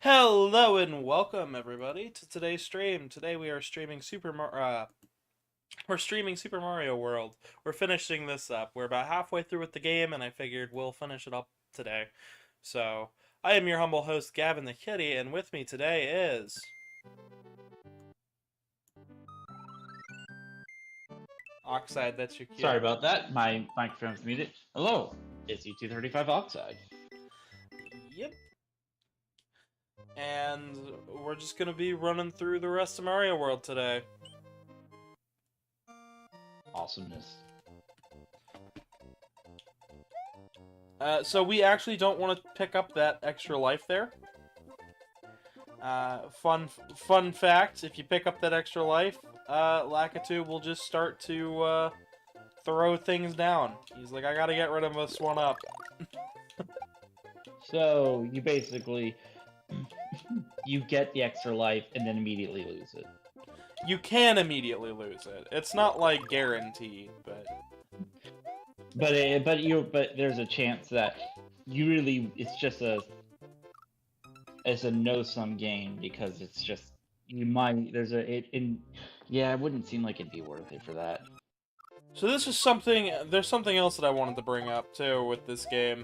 Hello and welcome everybody to today's stream. Today we are streaming we're streaming Super Mario World. We're finishing this up. We're about halfway through with the game and I figured we'll finish it up today. So, I am your humble host Gavin the Kitty and with me today is Oxide, that's your cue. Sorry about that. My microphone's muted. Hello, it's E235 Oxide. Yep. And we're just gonna be running through the rest of Mario World today. Awesomeness. So we actually don't want to pick up that extra life there. Fun fact, if you pick up that extra life, Lakitu will just start to throw things down. He's like, I gotta get rid of this one up. So, you basically... you get the extra life and then immediately lose it. You can immediately lose it. It's not, like, guaranteed, but... But there's a chance that you really... It's just a... It's a no-sum game because it's just... You might... Yeah, it wouldn't seem like it'd be worth it for that. So this is something... There's something else that I wanted to bring up, too, with this game.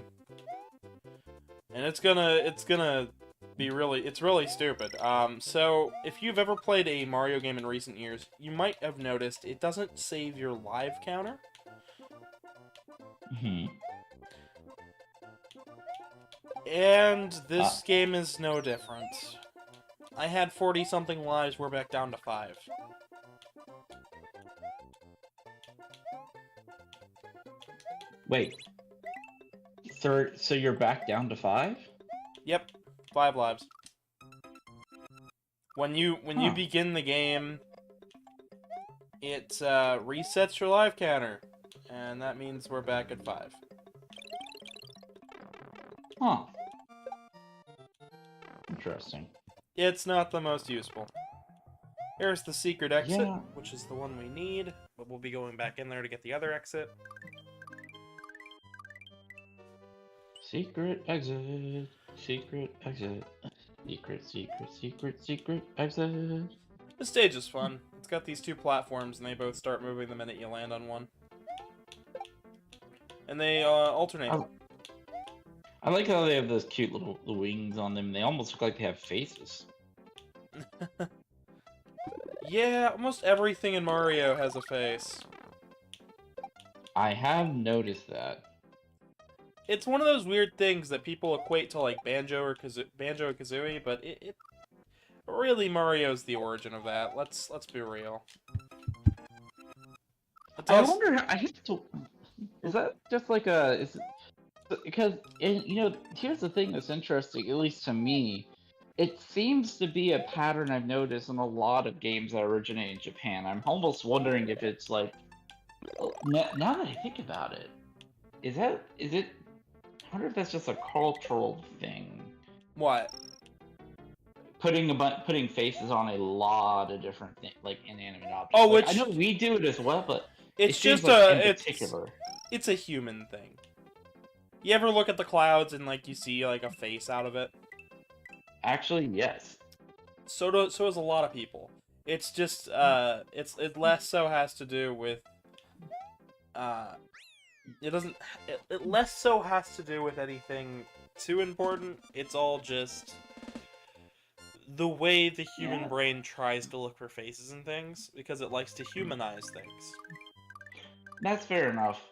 And it's gonna be really... It's really stupid. So, if you've ever played a Mario game in recent years, you might have noticed it doesn't save your live counter. And this game is no different. I had 40-something lives, we're back down to 5. Wait. So you're back down to 5? Yep, 5 lives. When you begin the game, it resets your life counter, and that means we're back at 5. Huh. Interesting. It's not the most useful. Here's the secret exit, Yeah. which is the one we need, but we'll be going back in there to get the other exit. Secret exit. Secret exit. Secret exit. The stage is fun. It's got these 2 platforms, and they both start moving the minute you land on one. And they alternate. I like how they have those cute little wings on them. They almost look like they have faces. Yeah, almost everything in Mario has a face. I have noticed that. It's one of those weird things that people equate to like Banjo or Kazooie, but it really Mario's the origin of that. Let's be real. I wonder. I have to. Is that just like a? Because here's the thing that's interesting, at least to me. It seems to be a pattern I've noticed in a lot of games that originate in Japan. I'm almost wondering if it's like. Now that I think about it, is it? I wonder if that's just a cultural thing. What? Putting faces on a lot of different things, like inanimate objects. Oh, like, which I know we do it as well, but it's just like in particular. It's a human thing. You ever look at the clouds and like you see like a face out of it? Actually, yes. So does a lot of people. It's just it less so has to do with it less so has to do with anything too important. It's all just the way the human brain tries to look for faces and things because it likes to humanize things. That's fair enough.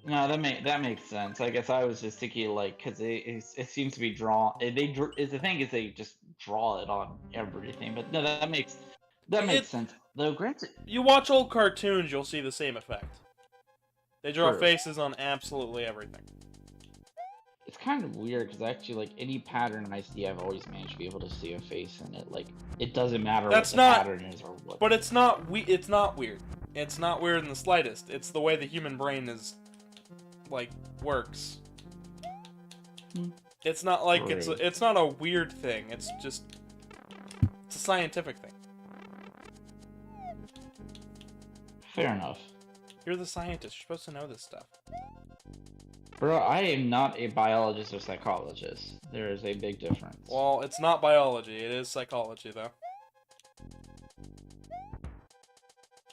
No, that makes sense. I guess I was just thinking like because it seems to be drawn. The thing is they just draw it on everything. But no, that makes sense. Though, granted, you watch old cartoons, you'll see the same effect. They draw True. faces on absolutely everything. It's kind of weird because actually, like any pattern I see, I've always managed to be able to see a face in it. Like it doesn't matter what the pattern is or what. But it's not It's not weird. It's not weird in the slightest. It's the way the human brain is, like, works. It's not like it's not a weird thing. It's just it's a scientific thing. Fair enough. You're the scientist. You're supposed to know this stuff. Bro, I am not a biologist or psychologist. There is a big difference. Well, it's not biology. It is psychology, though.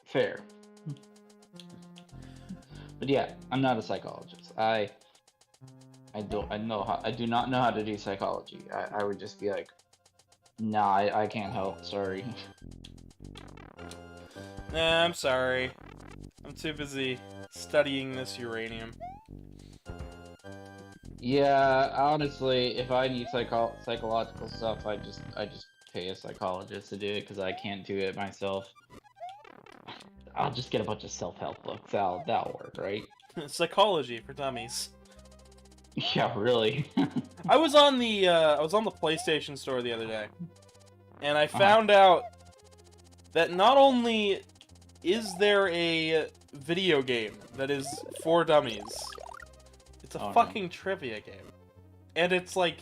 Fair. But yeah, I'm not a psychologist. I do not know how to do psychology. I would just be like, nah, I can't help. Sorry. Nah, I'm sorry. I'm too busy studying this uranium. Yeah, honestly, if I need psychological stuff, I just pay a psychologist to do it because I can't do it myself. I'll just get a bunch of self-help books. That'll work, right? Psychology for dummies. Yeah, really. I was on the PlayStation Store the other day, and I found out that not only is there a video game that is for dummies, it's a fucking trivia game, and it's like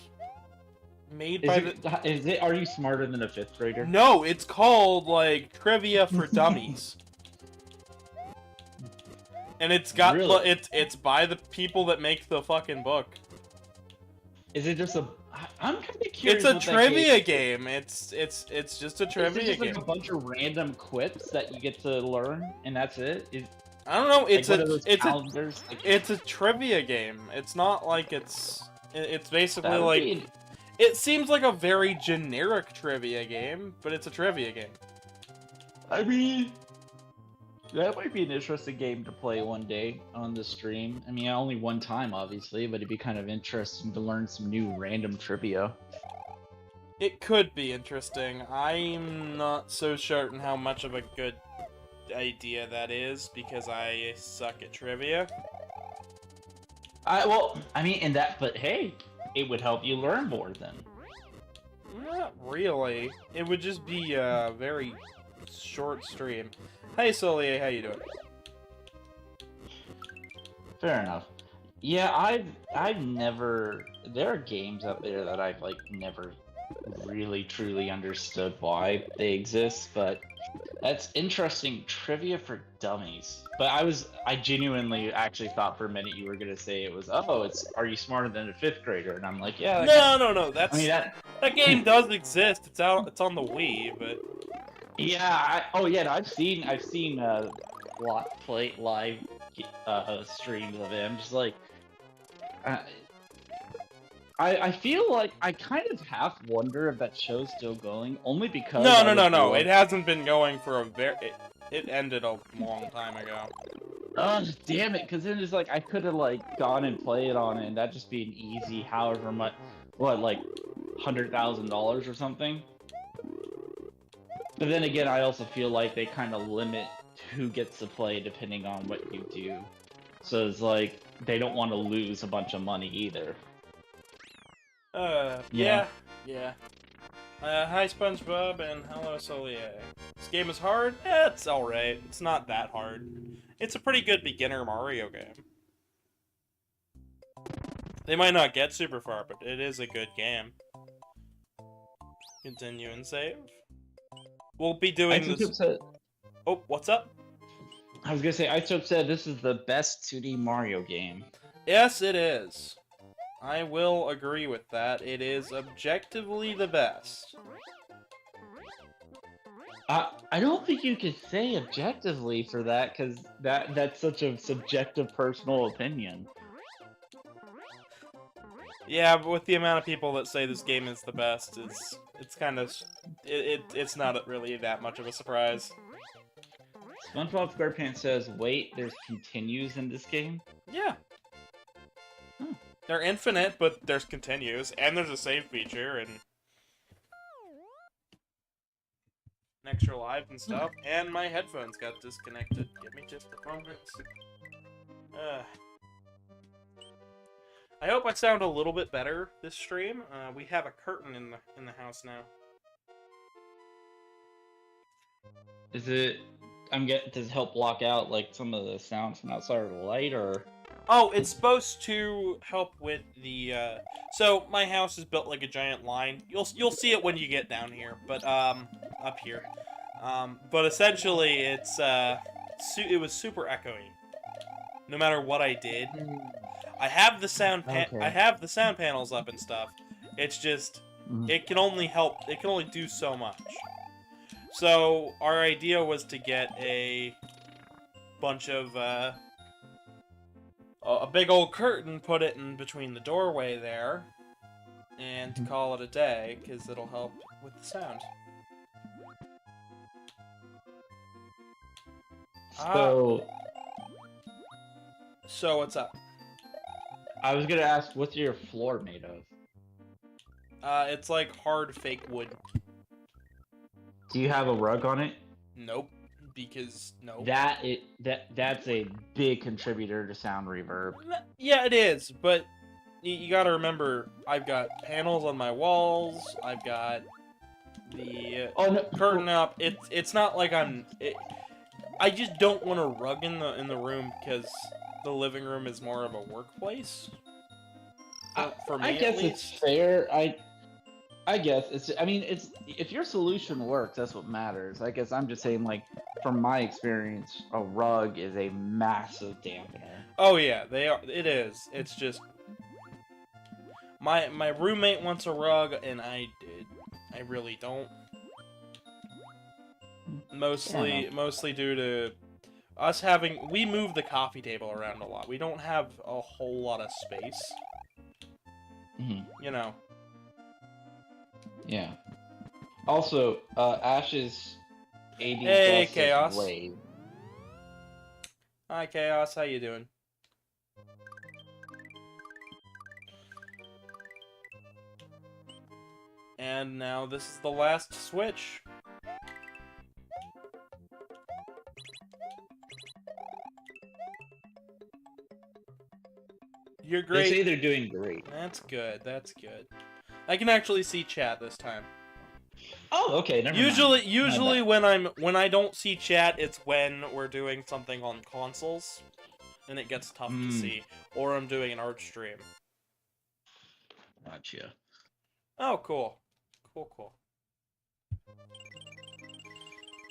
made by the. Are you smarter than a 5th grader? No, it's called like Trivia for Dummies. And it's got it's by the people that make the fucking book. Is it just a? I'm kind of curious. It's a trivia game. It's just a trivia is it just game. Like a bunch of random quips that you get to learn, and that's it. I don't know. It's like, it's a trivia game. It's not like it's basically like be... it seems like a very generic trivia game, but it's a trivia game. I mean, that might be an interesting game to play one day on the stream. I mean, only one time, obviously, but it'd be kind of interesting to learn some new random trivia. It could be interesting. I'm not so certain how much of a good idea that is, because I suck at trivia. But hey, it would help you learn more then. Not really. It would just be a very short stream. Hey Solia, how you doing? Fair enough. Yeah, I've never. There are games out there that I've like never really truly understood why they exist, but that's interesting. Trivia for dummies. But I genuinely actually thought for a minute you were gonna say it was, are you smarter than a 5th grader? And I'm like, yeah. No. That game does exist. It's on the Wii, but. Yeah, I've seen live streams of it. I'm just like, I feel like I kind of half wonder if that show's still going, only because no. It hasn't been going for a it ended a long time ago. Oh, damn it! Because then it's like I could have like gone and played on it, and that'd just be an easy, however much, like $100,000 or something. But then again, I also feel like they kind of limit who gets to play depending on what you do. So it's like, they don't want to lose a bunch of money either. Yeah. Hi SpongeBob and hello Solier. This game is hard? It's alright. It's not that hard. It's a pretty good beginner Mario game. They might not get super far, but it is a good game. Continue and save. We'll be doing this. Oh, what's up? I was gonna say, Isope said this is the best 2D Mario game. Yes, it is. I will agree with that. It is objectively the best. I don't think you could say objectively for that, because that's such a subjective personal opinion. Yeah, but with the amount of people that say this game is the best, it's kind of it's not really that much of a surprise. SpongeBob SquarePants says, "Wait, there's continues in this game." Yeah. They're infinite, but there's continues, and there's a save feature, and extra lives and stuff. And my headphones got disconnected. Give me just a moment. I hope I sound a little bit better this stream. We have a curtain in the house now. Does it help block out like some of the sounds from outside of the light, or? Oh, it's supposed to help with the. So my house is built like a giant line. You'll see it when you get down here, but up here. But essentially, it was super echoey. No matter what I did. I have the Okay. I have the sound panels up and stuff. It's just Mhm. it can only help. It can only do so much. So our idea was to get a bunch of a big old curtain, put it in between the doorway there, and to call it a day, because it'll help with the sound. So, So what's up? I was gonna ask, what's your floor made of? It's like hard fake wood. Do you have a rug on it? Nope. Because no. That's a big contributor to sound reverb. Yeah, it is, but you gotta remember, I've got panels on my walls. I've got the curtain up. It's not like I just don't want a rug in the room because the living room is more of a workplace. For me, I guess at it's least. fair. I guess it's. I mean, it's if your solution works, that's what matters. I guess I'm just saying, like, from my experience, a rug is a massive dampener. Oh yeah, they are. It is. It's just my roommate wants a rug, and I really don't. Mostly due to us we move the coffee table around a lot. We don't have a whole lot of space. You know. Yeah. Also, Ash's AD Hey, dust is Chaos. way. Hi, Chaos. How you doing? And now this is the last switch. You're great. They say they're doing great. That's good. That's good. I can actually see chat this time. Oh, okay. Never mind. Usually when I don't see chat, it's when we're doing something on consoles, and it gets tough to see, or I'm doing an art stream. Gotcha. Oh, cool, cool.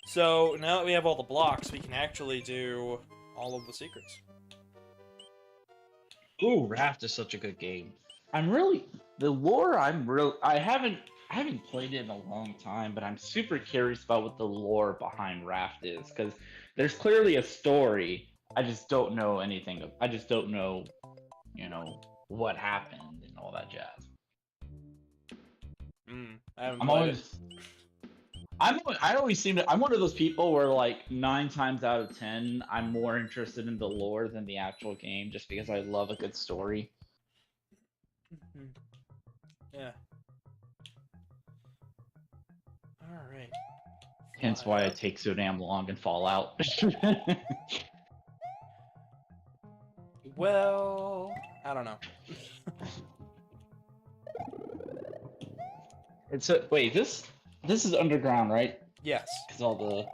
So now that we have all the blocks, we can actually do all of the secrets. Ooh, Raft is such a good game. I haven't played it in a long time, but I'm super curious about what the lore behind Raft is, because there's clearly a story. I just don't know anything. I just don't know, what happened and all that jazz. I haven't played it. I always seem to. I'm one of those people where, like, 9 times out of 10, I'm more interested in the lore than the actual game, just because I love a good story. Yeah. All right. Hence why it takes so damn long in Fallout. Well, I don't know. Wait, this is underground, right? Yes. Because all the.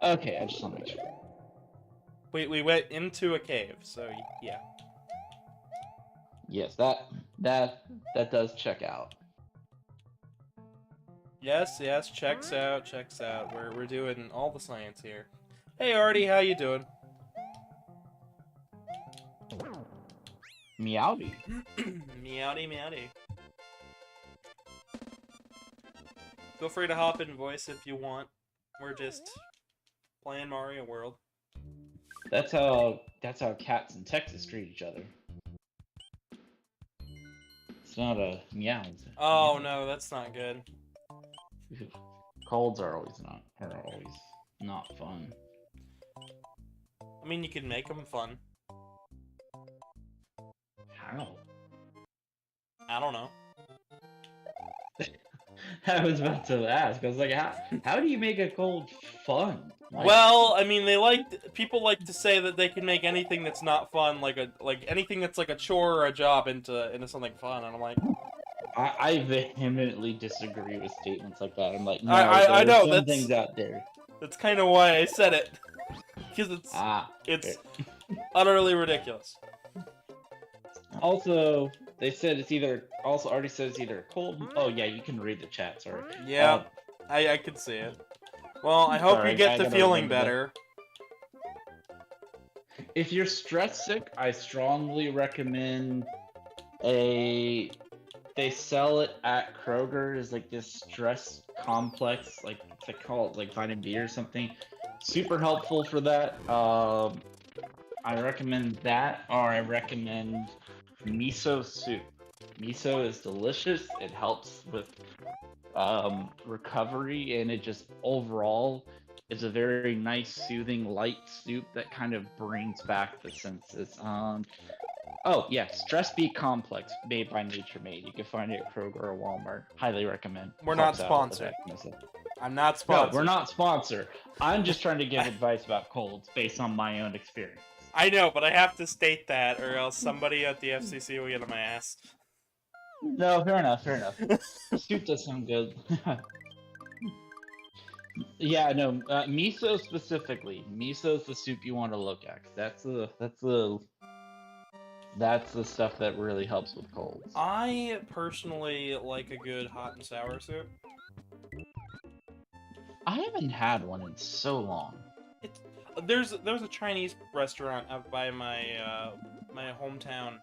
Okay, I just want to make sure. We went into a cave, so yeah. Yes, that does check out. Yes, checks out. We're doing all the science here. Hey Artie, how you doing? Meowdy. Meowdy. Feel free to hop in voice if you want. We're just playing Mario World. That's how cats in Texas treat each other. It's not a meow. Oh no, that's not good. Colds are always not fun. I mean, you can make them fun. How? I don't know. I was about to ask. I was like, how do you make a cold fun? Like, well, I mean, people like to say that they can make anything that's not fun, like anything that's like a chore or a job into something fun, and I'm like, I vehemently disagree with statements like that. I'm like, no, I know some things out there. That's kind of why I said it, because it's utterly ridiculous. Also, they said it's either. Also, already said it's either cold. Oh yeah, you can read the chat. Sorry. Yeah, I could see it. Well, I hope you get the feeling better. if you're stress sick, I strongly recommend a. They sell it at Kroger as like this stress complex, like they call it like vitamin B or something. Super helpful for that. I recommend that, or I recommend miso soup. Miso is delicious. It helps with recovery, and it just overall is a very nice, soothing, light soup that kind of brings back the senses. Oh yeah, Stress Beat Complex, made by Nature Made. You can find it at Kroger or Walmart. Highly recommend. We're not Helps out with sponsored. that. I'm not No, sponsored. we're not sponsored. I'm just trying to give advice about colds based on my own experience. I know, but I have to state that, or else somebody at the FCC will get on my ass. No, fair enough, fair enough. Soup does sound good. Yeah, no, miso specifically. Miso's the soup you want to look at. 'Cause that's the stuff that really helps with colds. I personally like a good hot and sour soup. I haven't had one in so long. There's a Chinese restaurant out by my my hometown,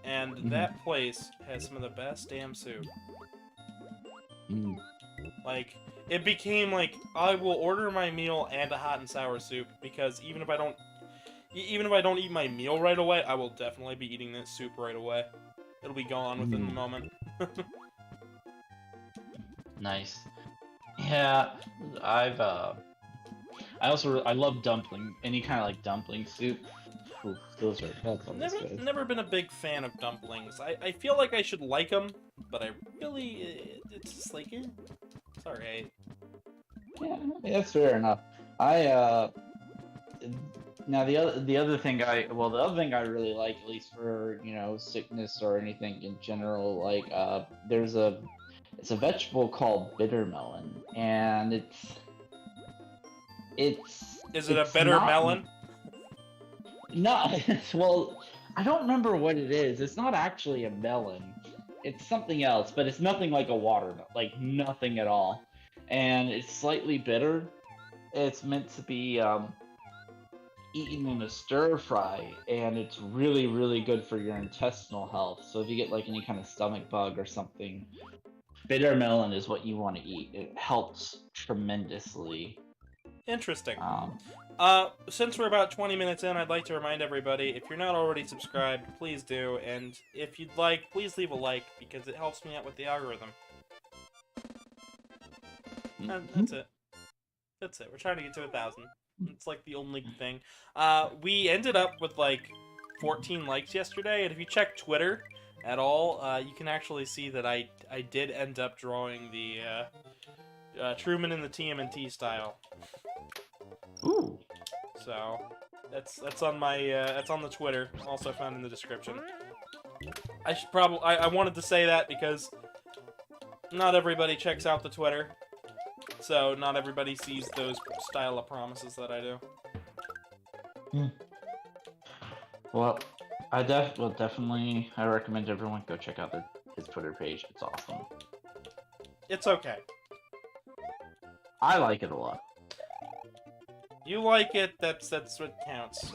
and that place has some of the best damn soup. Mm. Like, it became like I will order my meal and a hot and sour soup because even if I don't eat my meal right away, I will definitely be eating that soup right away. It'll be gone within the moment. Nice. Yeah, I love dumpling. Any kind of like dumpling soup. Oof, that's always good. Never been a big fan of dumplings. I feel like I should like them, but I really it's just like it's alright. Yeah, that's fair enough. I now the other thing I really like, at least for sickness or anything in general, like it's a vegetable called bitter melon, and Is it a bitter melon? No, well, I don't remember what it is. It's not actually a melon. It's something else, but it's nothing like a watermelon, like nothing at all. And it's slightly bitter. It's meant to be eaten in a stir fry, and it's really, really good for your intestinal health. So if you get like any kind of stomach bug or something, bitter melon is what you want to eat. It helps tremendously. Interesting. Since we're about 20 minutes in, I'd like to remind everybody, if you're not already subscribed, please do, and if you'd like, please leave a like, because it helps me out with the algorithm. And that's it. That's it. We're trying to get to 1,000. It's like the only thing. We ended up with like 14 likes yesterday, and if you check Twitter at all, you can actually see that I did end up drawing the Truman in the TMNT style. Ooh. So that's on my that's on the Twitter, also found in the description. I wanted to say that because not everybody checks out the Twitter, so not everybody sees those style of promises that I do. Well, definitely I recommend everyone go check out his Twitter page. It's awesome. It's okay. I like it a lot. You like it, that's what counts.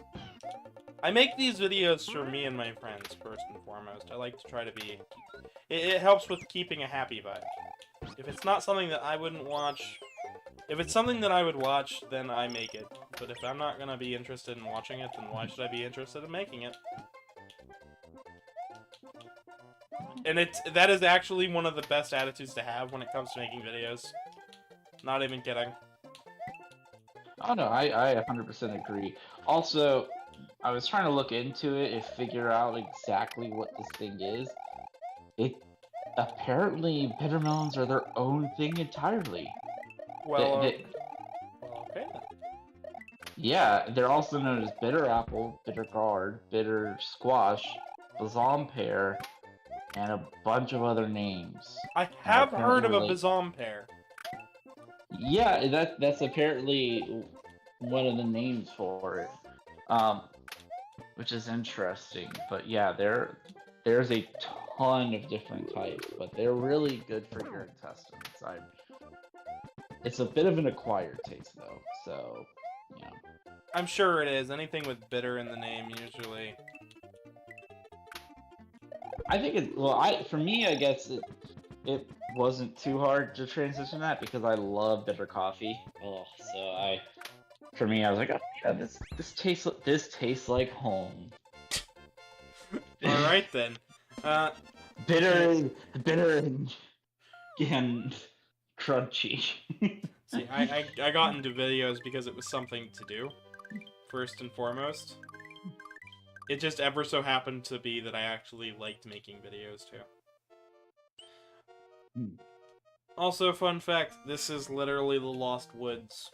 I make these videos for me and my friends, first and foremost. I like to try to be... It helps with keeping a happy vibe. If it's not something that I wouldn't watch... If it's something that I would watch, then I make it. But if I'm not gonna be interested in watching it, then why should I be interested in making it? And that is actually one of the best attitudes to have when it comes to making videos. Not even kidding. Oh no, I 100% agree. Also, I was trying to look into it and figure out exactly what this thing is. Apparently bitter melons are their own thing entirely. Well, okay then. Yeah, they're also known as bitter apple, bitter gourd, bitter squash, balsam pear, and a bunch of other names. I have heard of a balsam pear. Yeah, that's apparently one of the names for it, which is interesting. But yeah, there's a ton of different types, but they're really good for your intestines. It's a bit of an acquired taste though, so you know. I'm sure it is. Anything with bitter in the name usually. I think it. Well, for me, I guess it wasn't too hard to transition that because I love bitter coffee. Oh, so for me, I was like, oh yeah, this tastes like home. All right then. Bitter, bitter, and crunchy. See, I got into videos because it was something to do, first and foremost. It just ever so happened to be that I actually liked making videos too. Also, fun fact, this is literally the Lost Woods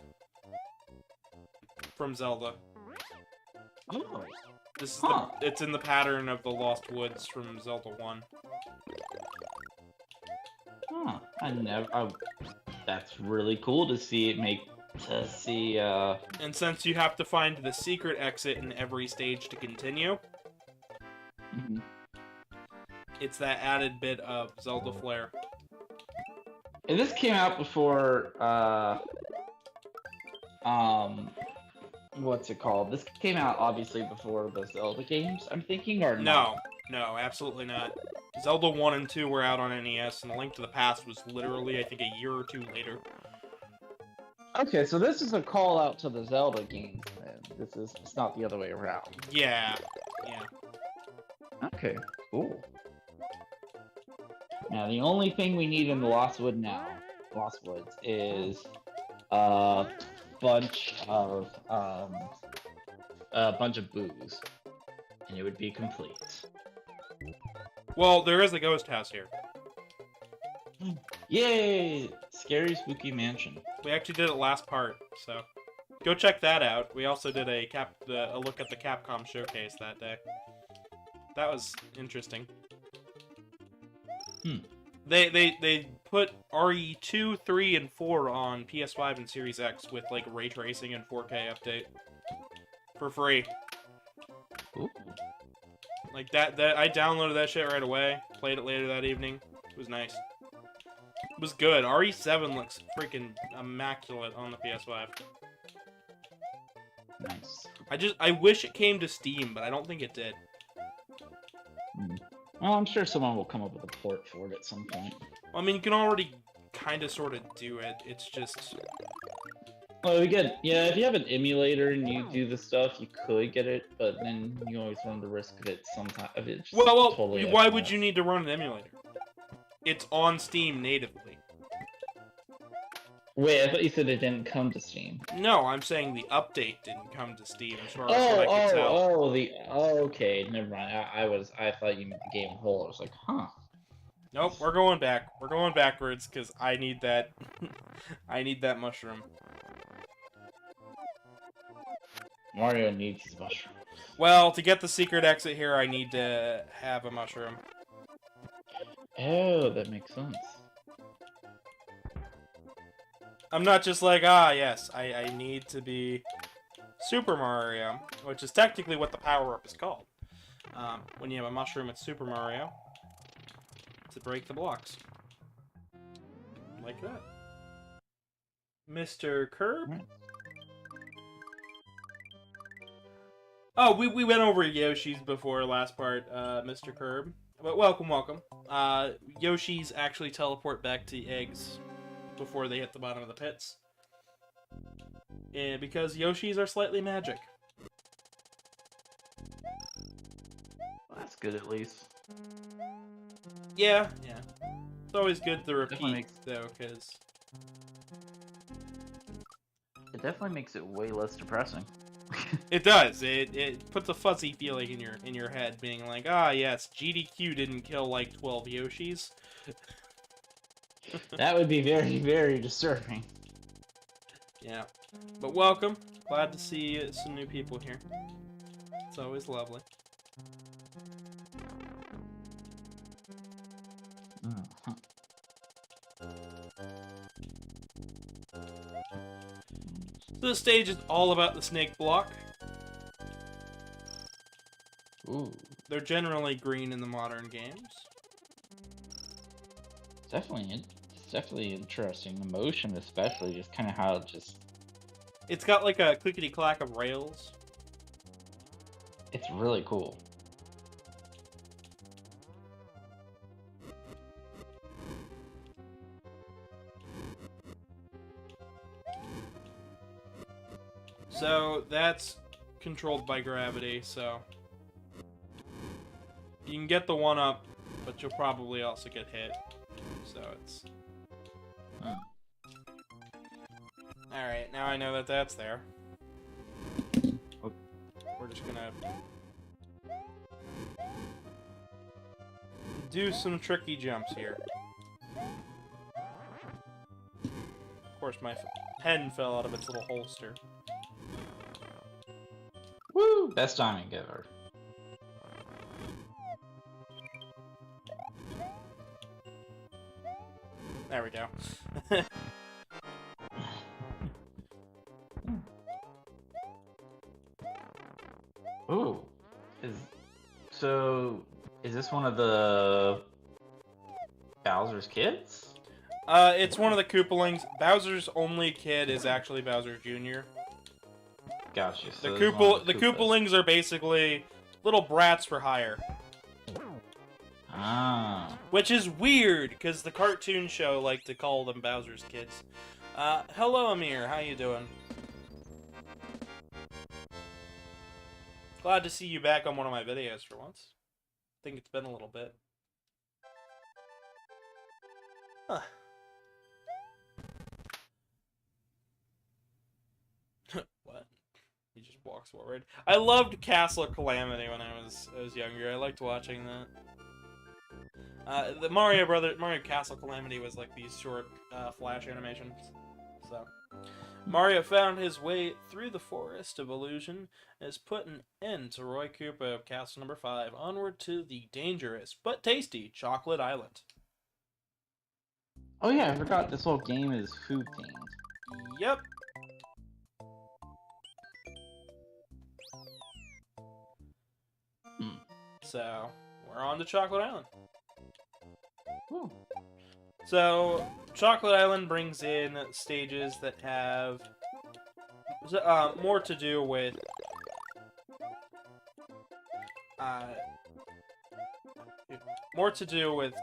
from Zelda. Oh, This is huh. it's in the pattern of the Lost Woods from Zelda 1. Huh. That's really cool to see it And since you have to find the secret exit in every stage to continue, Mhm. it's that added bit of Zelda flair. And this came out before, what's it called? This came out obviously before the Zelda games, I'm thinking, or not? No, absolutely not. Zelda 1 and 2 were out on NES, and A Link to the Past was literally, I think, a year or two later. Okay, so this is a call out to the Zelda games, then. It's not the other way around. Yeah. Okay, cool. Now, the only thing we need in the Lost Woods is a bunch of booze, and it would be complete. Well, there is a ghost house here. Yay! Scary spooky mansion. We actually did it last part, so go check that out. We also did a look at the Capcom showcase that day. That was interesting. They put RE2, 3, and 4 on PS5 and Series X with like ray tracing and 4K update for free. Ooh. Like that I downloaded that shit right away, played it later that evening. It was nice. It was good. RE7 looks freaking immaculate on the PS5. Nice. I wish it came to Steam, but I don't think it did. Well, I'm sure someone will come up with a port for it at some point. I mean, you can already kind of sort of do it. It's just... Well, again, yeah, if you have an emulator and you do the stuff, you could get it, but then you always run the risk of it sometimes. Well, totally why would you need to run an emulator? It's on Steam natively. Wait, I thought you said it didn't come to Steam. No, I'm saying the update didn't come to Steam, as far as what I could tell. Okay, never mind. I thought you meant the game whole. I was like, huh. Nope, we're going back. We're going backwards, because I need that... I need that mushroom. Mario needs his mushroom. Well, to get the secret exit here, I need to have a mushroom. Oh, that makes sense. I'm not just like, ah, yes, I need to be Super Mario, which is technically what the power-up is called. When you have a mushroom at Super Mario, to break the blocks. Like that. Mr. Curb? Right. Oh, we went over Yoshi's before last part, Mr. Curb. But welcome. Yoshi's actually teleport back to eggs before they hit the bottom of the pits. Yeah, because Yoshis are slightly magic. Well, that's good at least. Yeah. It's always good to repeat, though, because... It definitely makes it way less depressing. It does. It puts a fuzzy feeling in your head, being like, ah, yes, GDQ didn't kill like 12 Yoshis. That would be very, very disturbing. Yeah, but welcome. Glad to see some new people here. It's always lovely. So this stage is all about the snake block. Ooh. They're generally green in the modern games. It's definitely interesting. The motion, especially, just kind of how it just It's got like a clickety clack of rails. It's really cool. So that's controlled by gravity, so you can get the one up, but you'll probably also get hit. So it's alright, now I know that that's there. Okay. We're just gonna do some tricky jumps here. Of course, my pen fell out of its little holster. Woo! Best timing ever. There we go. Ooh. Is this one of the Bowser's kids? It's one of the Koopalings. Bowser's only kid is actually Bowser Jr. Gotcha. The So there's one of the Koopas. Koopalings are basically little brats for hire. Ah. Which is weird, because the cartoon show liked to call them Bowser's kids. Hello Amir, how you doing? Glad to see you back on one of my videos for once. I think it's been a little bit. Huh. What? He just walks forward. I loved Castle of Calamity when I was younger. I liked watching that. The Mario Castle Calamity was like these short flash animations. So Mario found his way through the forest of illusion and has put an end to Roy Koopa of Castle Number 5, onward to the dangerous but tasty Chocolate Island. Oh yeah, I forgot this whole game is food themed. Yep. So we're on to Chocolate Island. Ooh. So, Chocolate Island brings in stages that have more to do with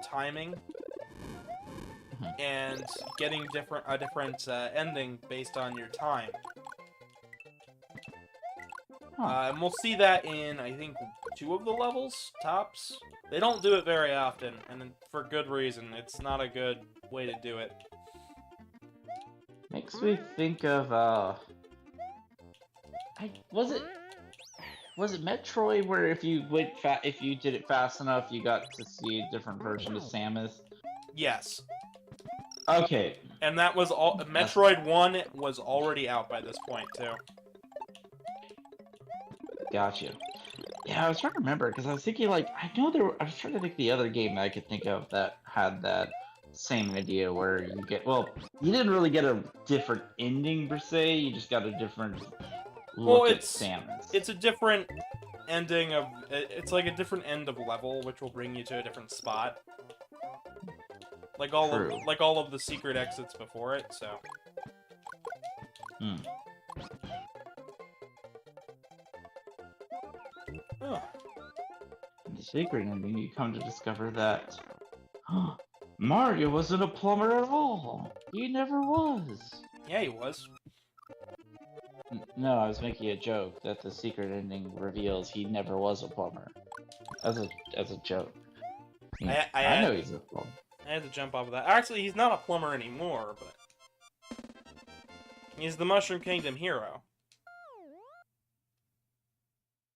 timing and getting a different ending based on your time. And we'll see that in, I think, 2 of the levels, tops. They don't do it very often, and for good reason. It's not a good way to do it. Makes me think of was it Metroid where if you did it fast enough, you got to see a different version of Samus? Yes. Okay. And that was all. Metroid 1 was already out by this point, too. Gotcha. Yeah, I was trying to remember because I was thinking like I was trying to think the other game that I could think of that had that same idea where you didn't really get a different ending per se, you just got a different look at Samus. It's a different ending of it's like a different end of level, which will bring you to a different spot. Like all of the secret exits before it, so. Oh. In the secret ending, you come to discover that Mario wasn't a plumber at all. He never was. Yeah, he was. No, I was making a joke that the secret ending reveals he never was a plumber. As a joke. I know he's a plumber. I had to jump off of that. Actually, he's not a plumber anymore, but he's the Mushroom Kingdom hero.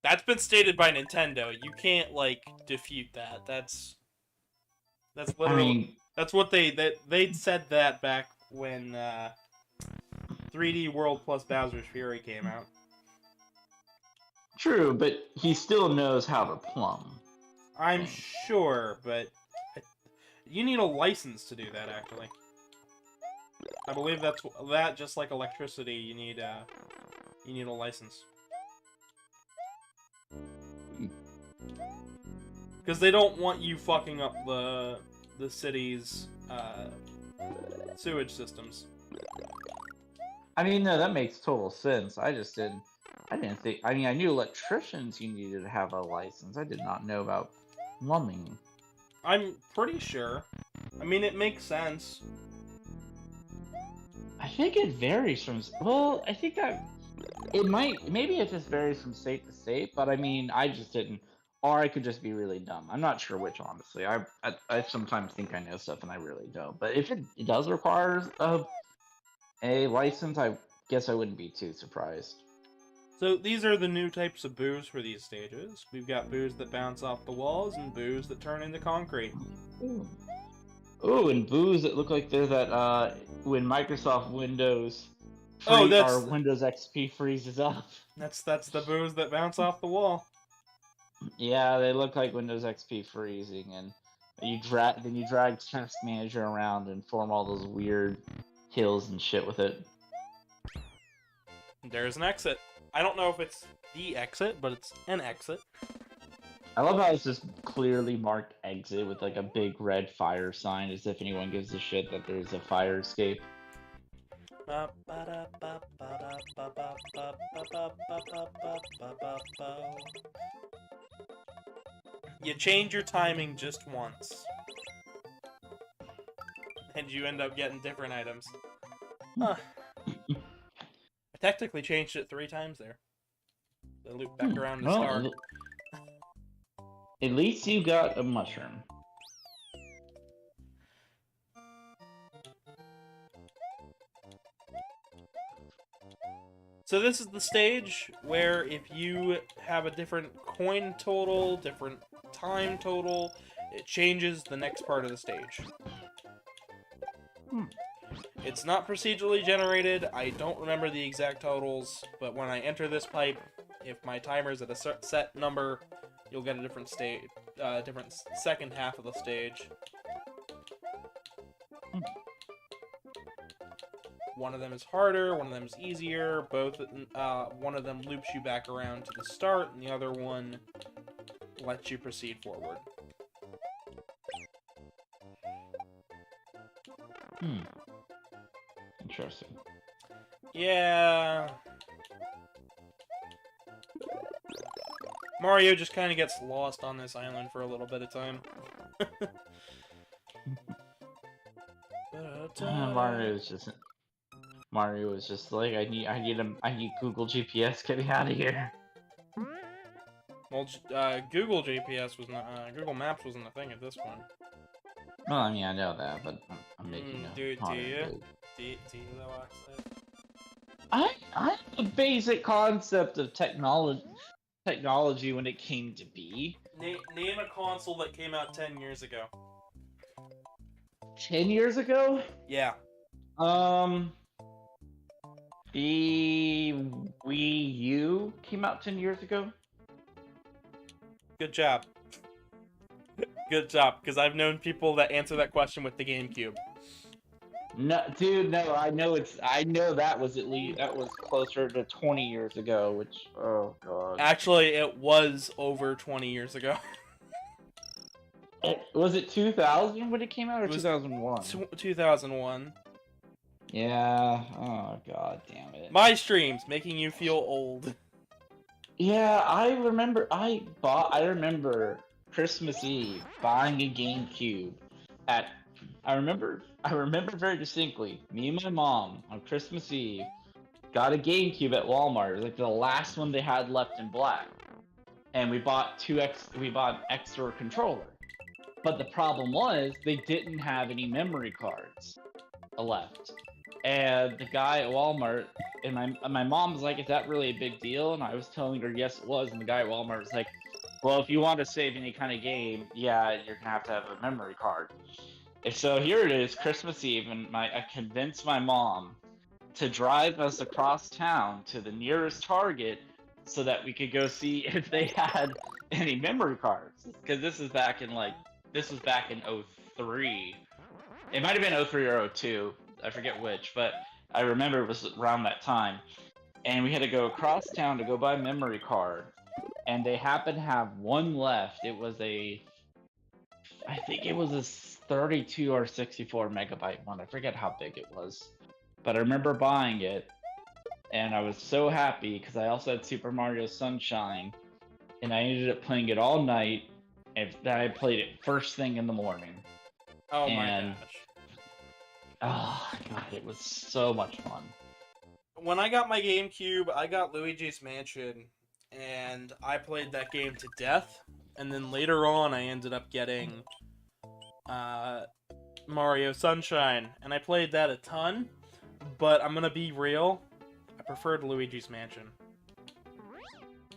That's been stated by Nintendo. You can't like defute that. That's literally that's what they said that back when 3D World plus Bowser's Fury came out. True, but he still knows how to plumb. I'm sure, but you need a license to do that. Actually, I believe that just like electricity, you need a license. Because they don't want you fucking up the city's sewage systems. I mean, no, that makes total sense. I didn't think. I mean, I knew electricians you needed to have a license. I did not know about plumbing. I'm pretty sure. I mean, it makes sense. I think it varies from. Well, I think that it might. Maybe it just varies from state to state. But I mean, I just didn't. Or I could just be really dumb. I'm not sure which, honestly. I sometimes think I know stuff and I really don't. But if it does require a license, I guess I wouldn't be too surprised. So these are the new types of boos for these stages. We've got boos that bounce off the walls and boos that turn into concrete. Ooh. Ooh, and boos that look like they're that when Microsoft Windows Oh, or Windows XP freezes up. that's the boos that bounce off the wall. Yeah, they look like Windows XP freezing, and you drag Task Manager around and form all those weird hills and shit with it. There's an exit. I don't know if it's the exit, but it's an exit. I love how it's just clearly marked exit with like a big red fire sign, as if anyone gives a shit that there's a fire escape. You change your timing just once. And you end up getting different items. Huh. I technically changed it 3 times there. The loop back around to start. At least you got a mushroom. So this is the stage where if you have a different coin total, different time total, it changes the next part of the stage. It's not procedurally generated. I don't remember the exact totals, but when I enter this pipe, if my timer's at a set number, you'll get a different stage, different second half of the stage. One of them is harder, one of them is easier, both, one of them loops you back around to the start, and the other one lets you proceed forward. Interesting. Yeah. Mario just kind of gets lost on this island for a little bit of time. Mario is just like I need Google GPS. Get me out of here. Well, Google GPS was not. Google Maps wasn't a thing at this point. Well, I mean, I know that, but I'm making a do you? Do you know what I said? I have a basic concept of technology when it came to be. Name a console that came out 10 years ago. 10 years ago? Yeah. The Wii U came out 10 years ago? Good job. Good job, because I've known people that answer that question with the GameCube. No, dude, no, I know that was closer to 20 years ago, which, oh god. Actually, it was over 20 years ago. Was it 2000 when it came out, or 2001? 2001. Yeah, oh god damn it. My streams, making you feel old. Yeah, I remember Christmas Eve buying a GameCube I remember very distinctly, me and my mom on Christmas Eve got a GameCube at Walmart. It was like the last one they had left in black. And we bought an extra controller. But the problem was they didn't have any memory cards left. And the guy at Walmart, and my mom was like, "Is that really a big deal?" And I was telling her, yes, it was. And the guy at Walmart was like, "Well, if you want to save any kind of game, yeah, you're gonna have to have a memory card." And so here it is, Christmas Eve, and I convinced my mom to drive us across town to the nearest Target so that we could go see if they had any memory cards. Because this was back in '03. It might have been '03 or '02. I forget which, but I remember it was around that time. And we had to go across town to go buy a memory card. And they happened to have one left. I think it was a 32 or 64 megabyte one. I forget how big it was. But I remember buying it. and I was so happy because I also had Super Mario Sunshine, and I ended up playing it all night, and then I played it first thing in the morning. Oh my And gosh. oh god, it was so much fun. When I got my GameCube, I got Luigi's Mansion, and I played that game to death. And then later on, I ended up getting uh, Mario Sunshine, and I played that a ton. But I'm gonna be real, I preferred Luigi's Mansion.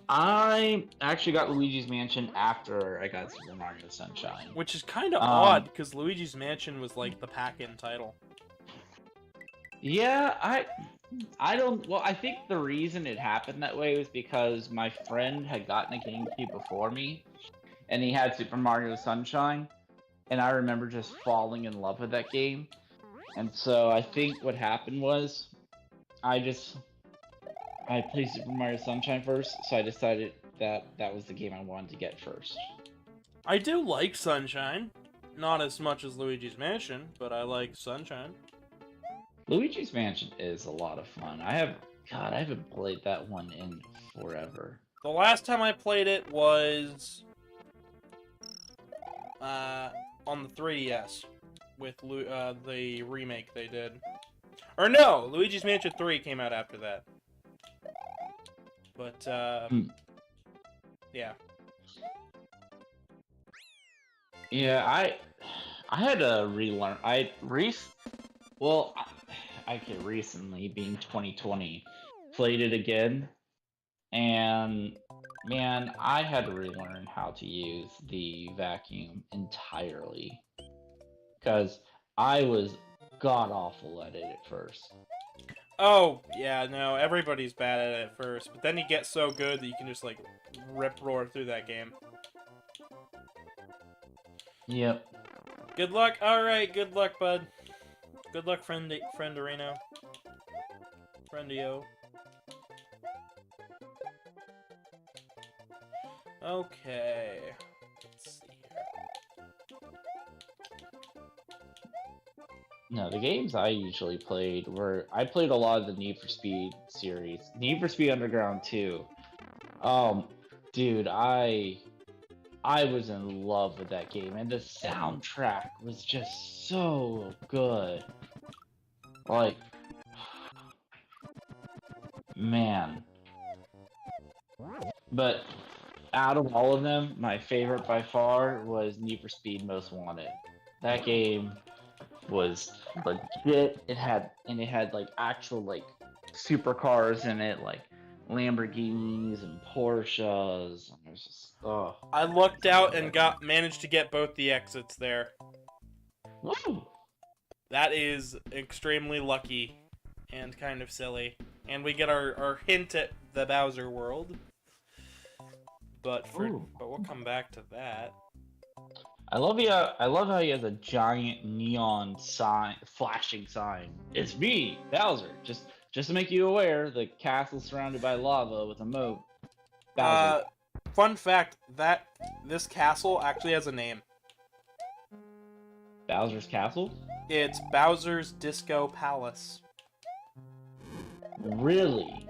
I actually got Luigi's Mansion after I got Super Mario Sunshine. Which is kind of Um, odd, because Luigi's Mansion was like the pack-in title. Yeah, I don't. Well, I think the reason it happened that way was because my friend had gotten a GameCube before me, and he had Super Mario Sunshine, and I remember just falling in love with that game. And so I think what happened was I played Super Mario Sunshine first, so I decided that that was the game I wanted to get first. I do like Sunshine. Not as much as Luigi's Mansion, but I like Sunshine. Luigi's Mansion is a lot of fun. God, I haven't played that one in forever. The last time I played it was on the 3DS with the remake they did. Or no, Luigi's Mansion 3 came out after that. But yeah. Yeah, I had to relearn. Well, I could recently, being 2020, played it again, and man, I had to relearn how to use the vacuum entirely because I was god awful at it at first. Oh, yeah, no, everybody's bad at it at first, but then you get so good that you can just, like, rip-roar through that game. Yep. Good luck. Alright, good luck, bud. Good luck, frienderino. Friendio. Okay. Let's see here. No, the games I usually played were I played a lot of the Need for Speed series. Need for Speed Underground 2. Dude, I was in love with that game, and the soundtrack was just so good. Like, man. But out of all of them, my favorite by far was Need for Speed Most Wanted. That game was legit. It had like actual like supercars in it, like Lamborghinis and Porsches. And it was just I lucked out and managed to get both the exits there. woo! That is extremely lucky and kind of silly. And we get our hint at the Bowser world. But we'll come back to that. I love how he has a giant neon sign, flashing sign. It's me, Bowser. Just to make you aware, the castle's surrounded by lava with a moat. Bowser. Fun fact, that this castle actually has a name. Bowser's Castle? It's Bowser's Disco Palace. Really?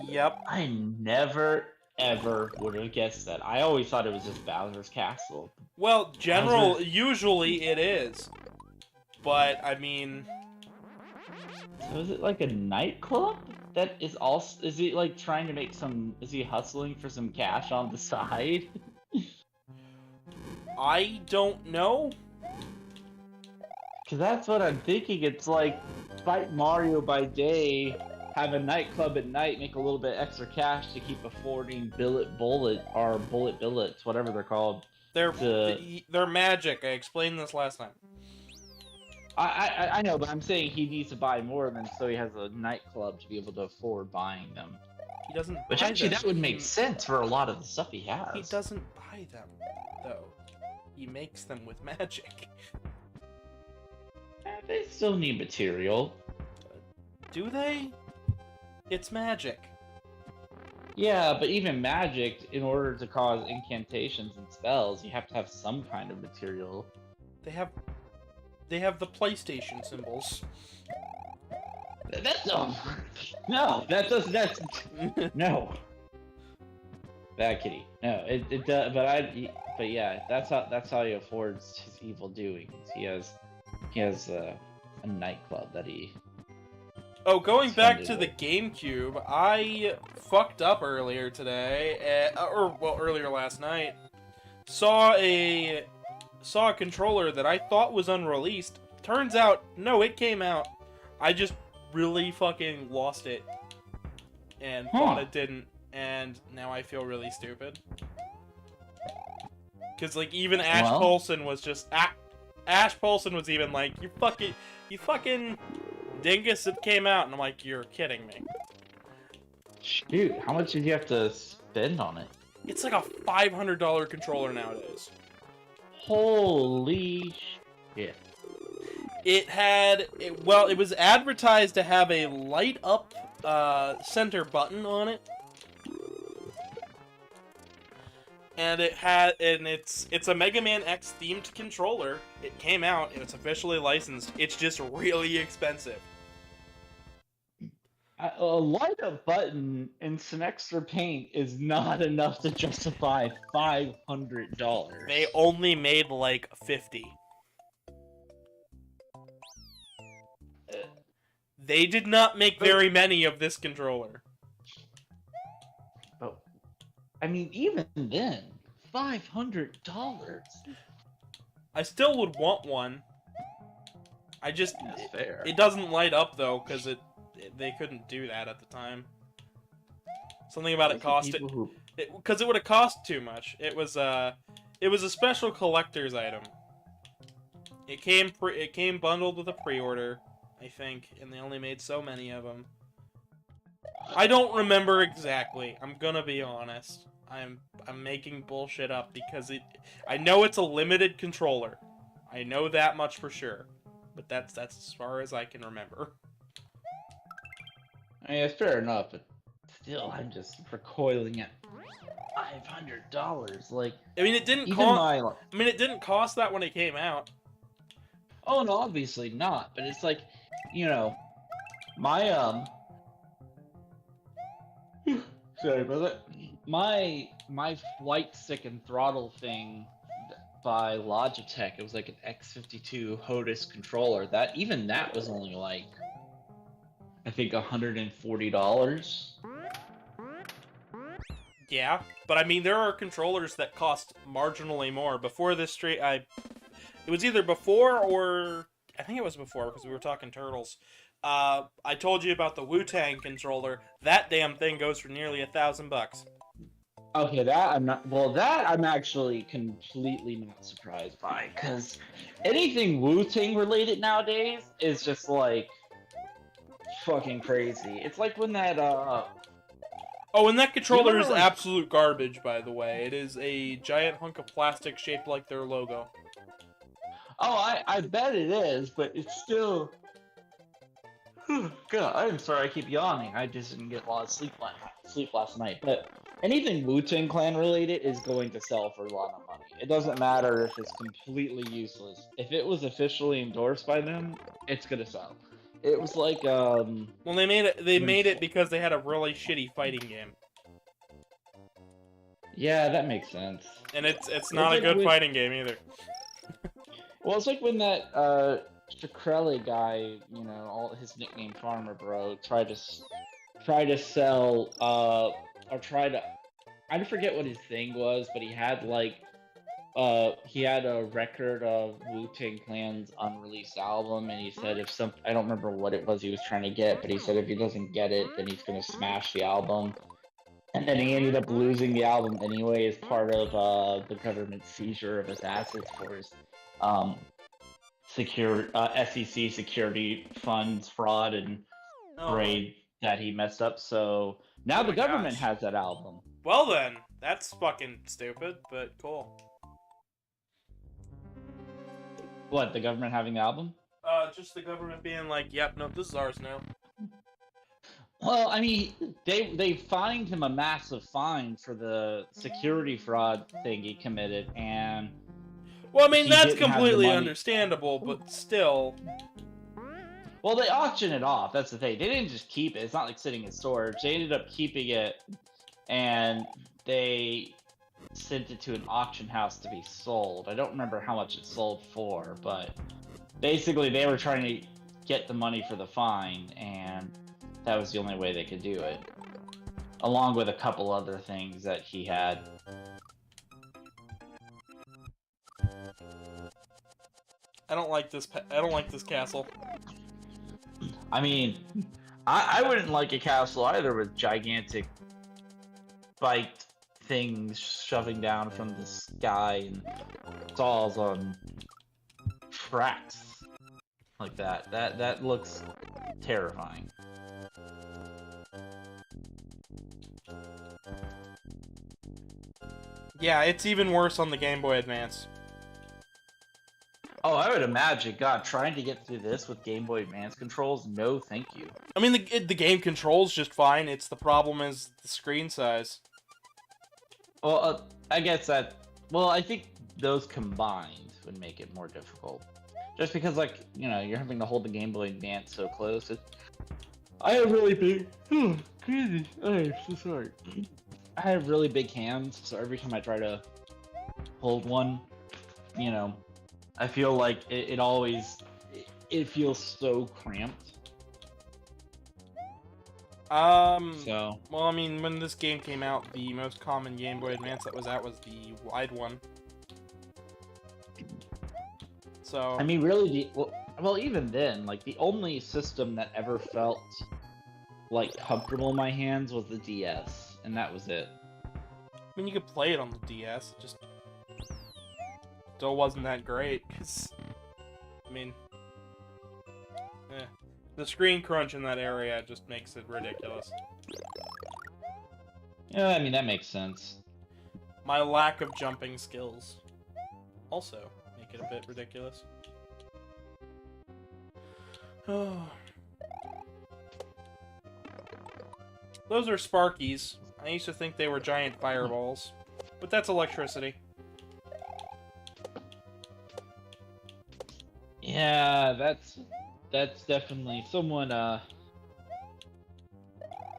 Yep. I never ever would have guessed that. I always thought it was just Bowser's Castle. Well, usually it is. But, I mean... So is it like a nightclub? That is also... Is he like trying to make some... Is he hustling for some cash on the side? I don't know. Because that's what I'm thinking. It's like, fight Mario by day, have a nightclub at night, make a little bit extra cash to keep affording bullet billets, whatever they're called. They're magic. I explained this last time. I know, but I'm saying he needs to buy more of them so he has a nightclub to be able to afford buying them. He doesn't. Which buy actually, them. that would make sense for a lot of the stuff he has. He doesn't buy them, though. He makes them with magic. They still need material. Do they? It's magic. Yeah, but even magic, in order to cause incantations and spells, you have to have some kind of material. They have the PlayStation symbols. That's no. That's no. Bad kitty. No, it does. But yeah, that's how he affords his evil doings. He has a nightclub that he. Oh, going It's back funded to the with. GameCube, I fucked up earlier today, earlier last night. Saw a controller that I thought was unreleased. Turns out, no, it came out. I just really fucking lost it and thought it didn't, and now I feel really stupid. Cause like even Ash Well, Paulson was just Ash Paulson was even like, you fucking dingus, it came out, and I'm like, you're kidding me. shoot, how much did you have to spend on it? It's like a $500 controller nowadays. Holy shit! It was advertised to have a light up center button on it. And it's a Mega Man X themed controller. It came out and it's officially licensed. It's just really expensive. A light up button and some extra paint is not enough to justify $500. They only made like 50. They did not make very many of this controller. Oh, I mean, even then, $500. I still would want one. That's fair. It doesn't light up though, because they couldn't do that at the time. Something about it cost because it would have cost too much. It was a special collector's item. It came bundled with a pre-order, I think, and they only made so many of them. I don't remember exactly. I'm gonna be honest. I'm making bullshit up because I know it's a limited controller. I know that much for sure. But that's as far as I can remember. I mean, it's fair enough, but still, I'm just recoiling at $500. Like, I mean, it didn't even cost. I mean, it didn't cost that when it came out. Oh no, obviously not. But it's like, you know, my sorry about that. My flight stick and throttle thing by Logitech. It was like an X52 HOTUS controller. Even that was only like, I think, $140. Yeah, but I mean, there are controllers that cost marginally more. Before this stream, it was either before or I think it was before because we were talking Turtles. I told you about the Wu-Tang controller. That damn thing goes for nearly $1,000. Okay, that I'm not. Well, that I'm actually completely not surprised by, because anything Wu-Tang related nowadays is just like fucking crazy. It's like when that Oh, and that controller is when- absolute garbage, by the way. It is a giant hunk of plastic shaped like their logo. Oh, I bet it is, but it's still. God, I'm sorry, I keep yawning. I just didn't get a lot of sleep last night. But anything Wu-Tang Clan related is going to sell for a lot of money. It doesn't matter if it's completely useless. If it was officially endorsed by them, it's gonna sell. It was like Well, they made it. They made it because they had a really shitty fighting game, Yeah, that makes sense. and it's not a like good when- fighting game either. Well, it's like when that Shkreli guy, you know, all his nickname Farmer Bro, tried to sell or try to, I forget what his thing was, but he had like he had a record of Wu-Tang Clan's unreleased album, and he said I don't remember what it was he was trying to get, but he said if he doesn't get it, then he's gonna smash the album. And then he ended up losing the album anyway as part of the government's seizure of his assets for his SEC security funds fraud and raid that he messed up. So now the government has that album. Well then, that's fucking stupid, but cool. What, the government having the album? Just the government being like, yep, no, this is ours now. Well, I mean, they fined him a massive fine for the security fraud thing he committed, and Well, I mean, he that's didn't have the completely money. understandable, but still. Well, they auctioned it off. That's the thing. They didn't just keep it. It's not like sitting in storage. They ended up keeping it, and they sent it to an auction house to be sold. I don't remember how much it sold for, but basically they were trying to get the money for the fine, and that was the only way they could do it. Along with a couple other things that he had. I don't like this. I don't like this castle. I mean, I wouldn't like a castle either with gigantic spiked things shoving down from the sky and dolls on tracks like that. That looks terrifying. Yeah, it's even worse on the Game Boy Advance. Oh, I would imagine. God, trying to get through this with Game Boy Advance controls? No, thank you. I mean, the game controls just fine. It's the problem is the screen size. Well, I guess that. Well, I think those combined would make it more difficult. Just because, like, you know, you're having to hold the Game Boy Advance so close. I have really big. Oh, crazy. I'm so sorry. I have really big hands, so every time I try to hold one, you know, I feel like it always. It feels so cramped. So. Well, I mean, when this game came out, the most common Game Boy Advance that was out was the wide one. So. I mean, really, well, even then, like, the only system that ever felt, like, comfortable in my hands was the DS, and that was it. I mean, you could play it on the DS, it just still wasn't that great, because, I mean, the screen crunch in that area just makes it ridiculous. Yeah, I mean, that makes sense. My lack of jumping skills also make it a bit ridiculous. Those are Sparkies. I used to think they were giant fireballs, but that's electricity. Yeah, that's definitely someone.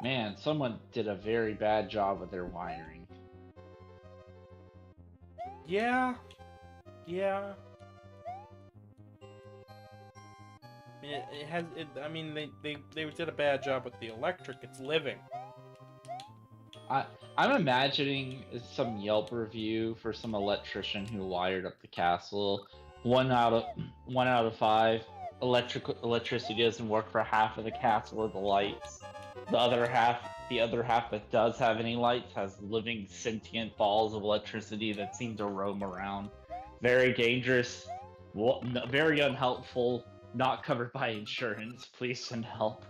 Man, someone did a very bad job with their wiring. Yeah. I mean, they did a bad job with the electric. It's living. I'm imagining some Yelp review for some electrician who wired up the castle. 1 out of 5. Electricity doesn't work for half of the castle with the lights. The other half that does have any lights has living sentient balls of electricity that seem to roam around. Very dangerous, very unhelpful, not covered by insurance. Please send help.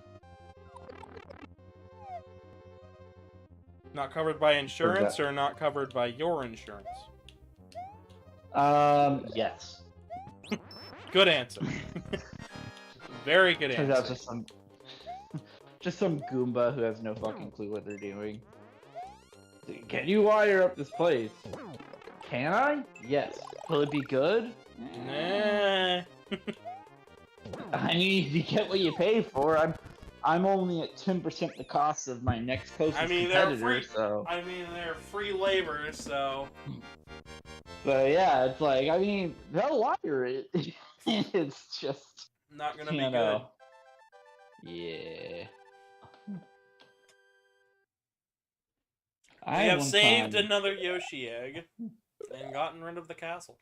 Not covered by insurance or not covered by your insurance? Yes. Good answer. Very good answer. Turns out just some Goomba who has no fucking clue what they're doing. Can you wire up this place? Can I? Yes. Will it be good? Nah. I mean, you get what you pay for. I'm only at 10% the cost of my next closest competitor, so. I mean, they're free labor, so. So yeah, it's like, I mean, they'll wire it. It's just not gonna be good. Yeah. I have saved another Yoshi egg and gotten rid of the castle.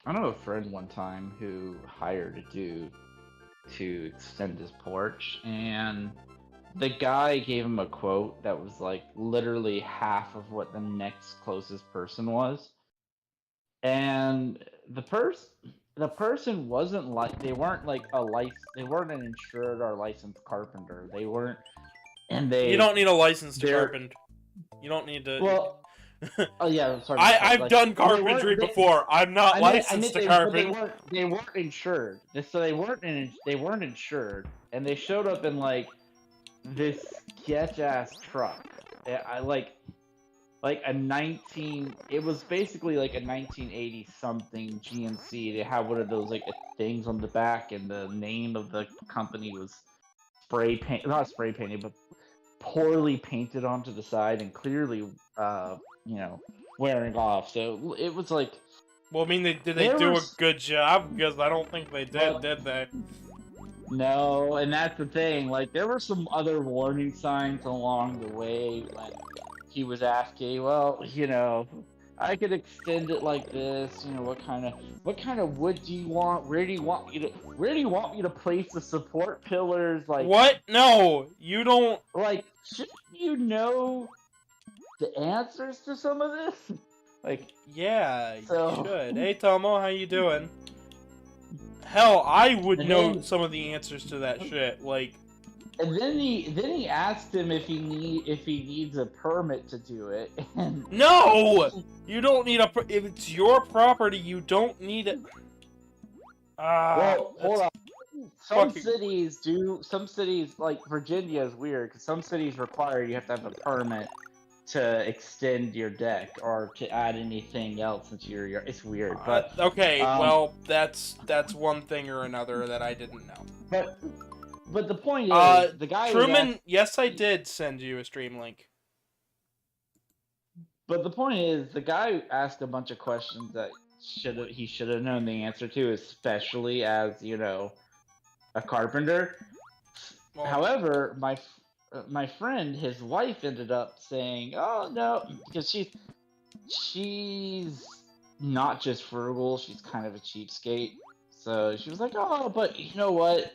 I know a friend one time who hired a dude to extend his porch, and the guy gave him a quote that was like literally half of what the next closest person was. And the person wasn't like, they weren't an insured or licensed carpenter. They weren't, and you don't need a license to carpenter. You don't need to. Well, oh yeah, sorry. I've done carpentry before. I'm not licensed to carpenter. They weren't insured, so they weren't insured, and they showed up in like this sketch ass truck. I like like a 19. It was basically like a 1980 something GMC. They had one of those like things on the back, and the name of the company was spray paint, not spray painted, but poorly painted onto the side and clearly, you know, wearing off. So it was like Well, I mean, did they there do a was, good job? Because I don't think they well, did they? no, and that's the thing. Like there were some other warning signs along the way when he was asking, well, I could extend it like this. What kind of wood do you want? Where do you want me to place the support pillars? What? No, you don't. Shouldn't you know the answers to some of this? Like, Yeah, you so, should. Hey, Tomo, how you doing? Hell, I would and know then some of the answers to that shit. Like, and then he asked him if he needs a permit to do it, and no, you don't need a. If it's your property, you don't need it. well, hold That's on. Some fucking. cities do. Some cities, like Virginia, is weird because some cities require you have to have a permit to extend your deck or to add anything else into your yard. It's weird, but Okay, um, well, that's one thing or another that I didn't know. but but the point is, the guy was Truman, yes, I did send you a stream link. But the point is, the guy asked a bunch of questions that he should have known the answer to, especially as a carpenter. Well, However, my friend, his wife, ended up saying, "Oh no," because she's not just frugal; she's kind of a cheapskate. So she was like, "Oh, but you know what?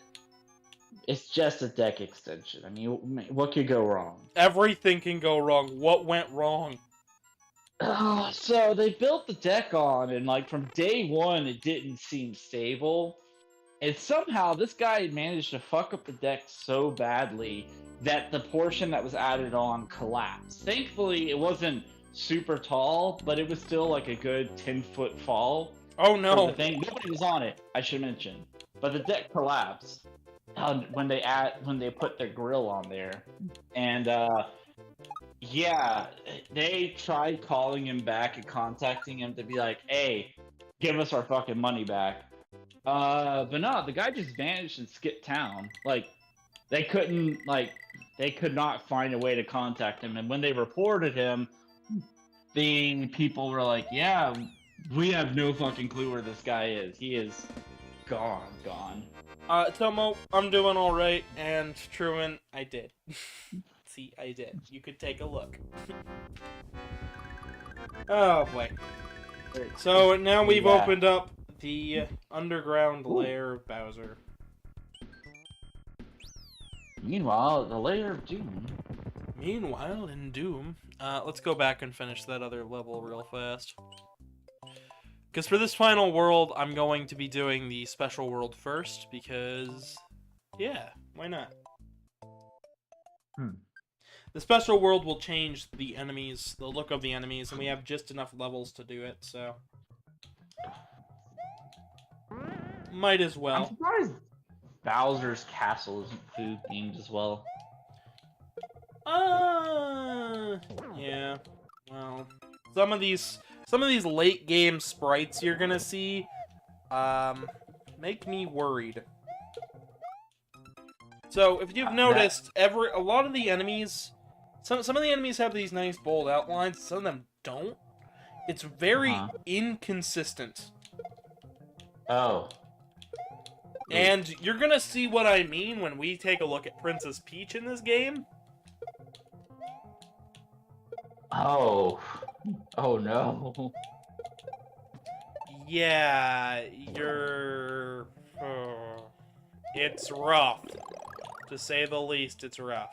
It's just a deck extension. I mean, what could go wrong?" everything can go wrong. What went wrong? So they built the deck on, and like from day one, it didn't seem stable. And somehow this guy managed to fuck up the deck so badly that the portion that was added on collapsed. Thankfully, it wasn't super tall, but it was still like a good 10-foot fall Oh from the no. thing. Nobody was on it, I should mention. But the deck collapsed when they put their grill on there, and yeah, they tried calling him back and contacting him to be like, "Hey, give us our fucking money back." But no, the guy just vanished and skipped town. Like, they could not find a way to contact him. And when they reported him, the people were like, "Yeah, we have no fucking clue where this guy is. He is gone." Tomo, I'm doing alright, and Truman, I did. See, I did. You could take a look. Oh boy. So now we've Yeah. opened up the underground lair of Bowser. Meanwhile, the layer of doom. Meanwhile, in Doom, let's go back and finish that other level real fast. Because for this final world, I'm going to be doing the special world first, because, yeah, why not? The special world will change the enemies, the look of the enemies, and we have just enough levels to do it, so... Might as I'm well. surprised Bowser's Castle isn't food themed as well. Yeah. Well, some of these late game sprites you're gonna see, make me worried. So if you've noticed, a lot of the enemies, some of the enemies have these nice bold outlines. Some of them don't. It's very inconsistent. Oh. And you're gonna see what I mean when we take a look at Princess Peach in this game. Oh. Oh no. Yeah, it's rough. To say the least, it's rough.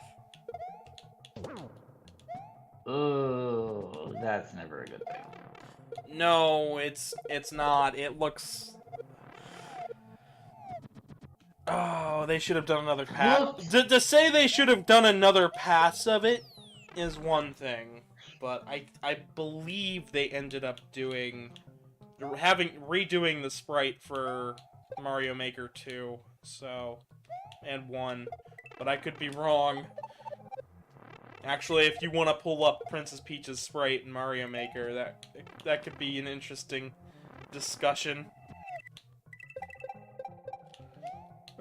Oh, that's never a good thing. No, it's not. It looks... Oh, they should have done another pass. To say they should have done another pass of it is one thing, but I believe they ended up redoing the sprite for Mario Maker 2, so, and 1, but I could be wrong. Actually, if you want to pull up Princess Peach's sprite in Mario Maker, that could be an interesting discussion.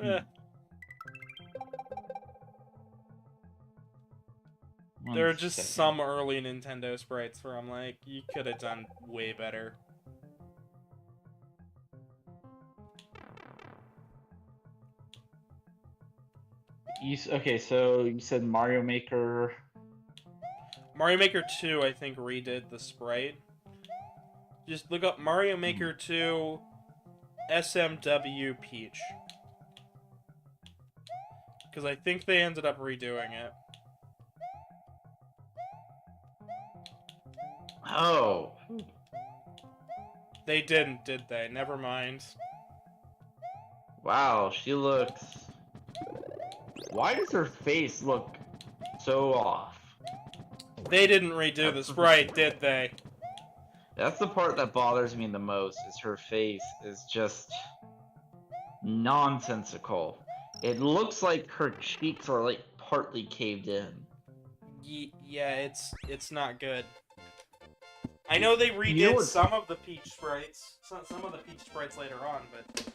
Eh, there are One just second. some early Nintendo sprites where I'm like, you could have done way better. Okay, so you said Mario Maker. Mario Maker 2, I think, redid the sprite. Just look up Mario Maker 2 SMW Peach. Because I think they ended up redoing it. Oh. They didn't, did they? Never mind. Wow, she looks... Why does her face look so off? They didn't redo the sprite, did they? That's the part that bothers me the most, is her face is just nonsensical. It looks like her cheeks are like partly caved in. Yeah, it's not good. I know they redid You know some of the Peach sprites, some of the Peach sprites later on, but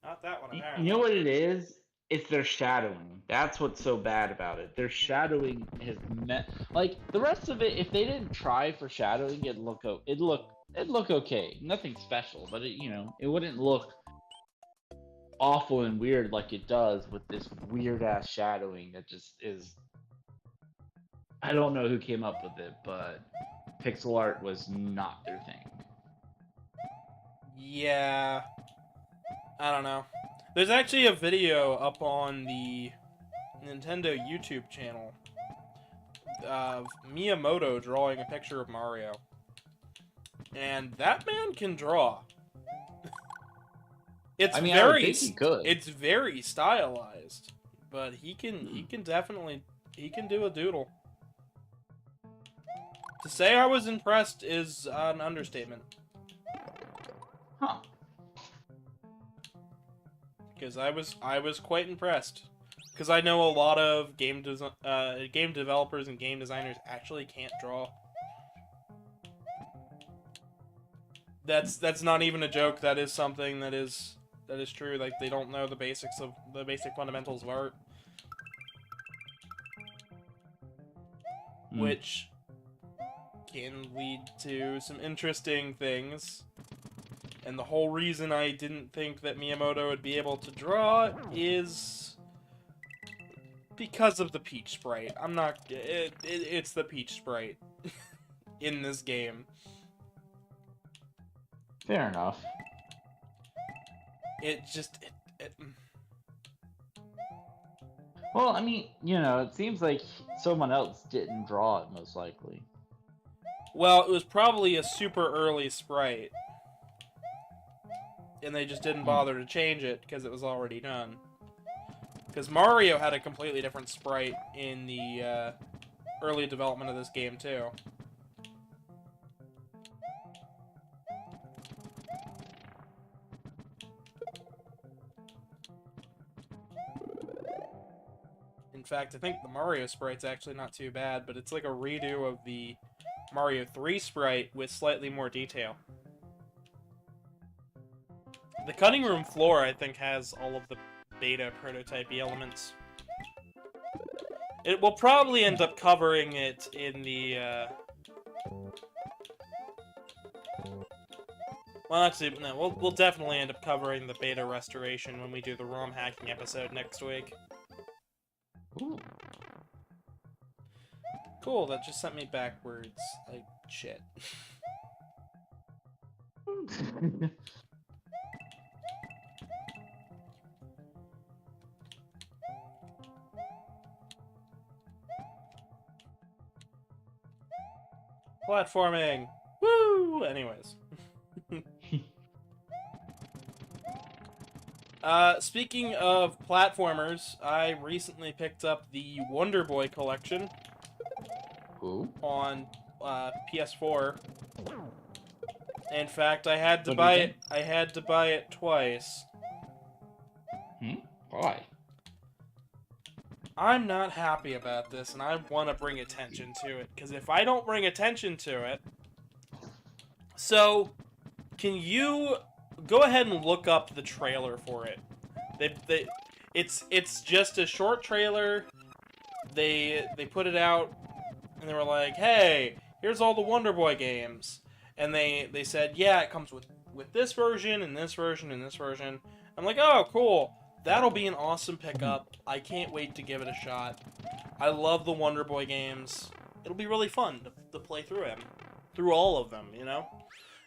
not that one apparently. You know what it is? It's their shadowing. That's what's so bad about it. Their shadowing has like the rest of it. If they didn't try for shadowing, it'd look okay. Nothing special, but it wouldn't look awful and weird like it does with this weird ass shadowing that just is. I don't know who came up with it, but pixel art was not their thing. Yeah, I don't know. There's actually a video up on the Nintendo YouTube channel of Miyamoto drawing a picture of Mario. And that man can draw. It's it's very stylized, but he can definitely do a doodle. To say I was impressed is an understatement. Huh. Because I was quite impressed. Because I know a lot of game developers and game designers actually can't draw. That's not even a joke. That is something that is true. Like, they don't know the basic fundamentals of art, which can lead to some interesting things. And the whole reason I didn't think that Miyamoto would be able to draw is because of the Peach sprite. I'm not... it's the Peach sprite in this game. Fair enough. Well, I mean, it seems like someone else didn't draw it, most likely. Well, it was probably a super early sprite. And they just didn't bother to change it because it was already done. Because Mario had a completely different sprite in the early development of this game, too. In fact, I think the Mario sprite's actually not too bad, but it's like a redo of the Mario 3 sprite with slightly more detail. The cutting room floor, I think, has all of the beta prototype elements. It will probably end up covering it in the, well, actually, no, we'll definitely end up covering the beta restoration when we do the ROM hacking episode next week. Ooh. Cool, that just sent me backwards. Like, shit. Platforming! Woo! Anyways. Speaking of platformers, I recently picked up the Wonder Boy collection. Ooh. On PS4. In fact, I had to buy it. I had to buy it twice. Why? I'm not happy about this, and I want to bring attention to it. Because if I don't bring attention to it... So, can you go ahead and look up the trailer for it? It's just a short trailer. They put it out, and they were like, hey, here's all the Wonder Boy games. And they said, yeah, it comes with this version, and this version, and this version. I'm like, oh, cool. That'll be an awesome pickup. I can't wait to give it a shot. I love the Wonder Boy games. It'll be really fun to play through them. Through all of them, you know?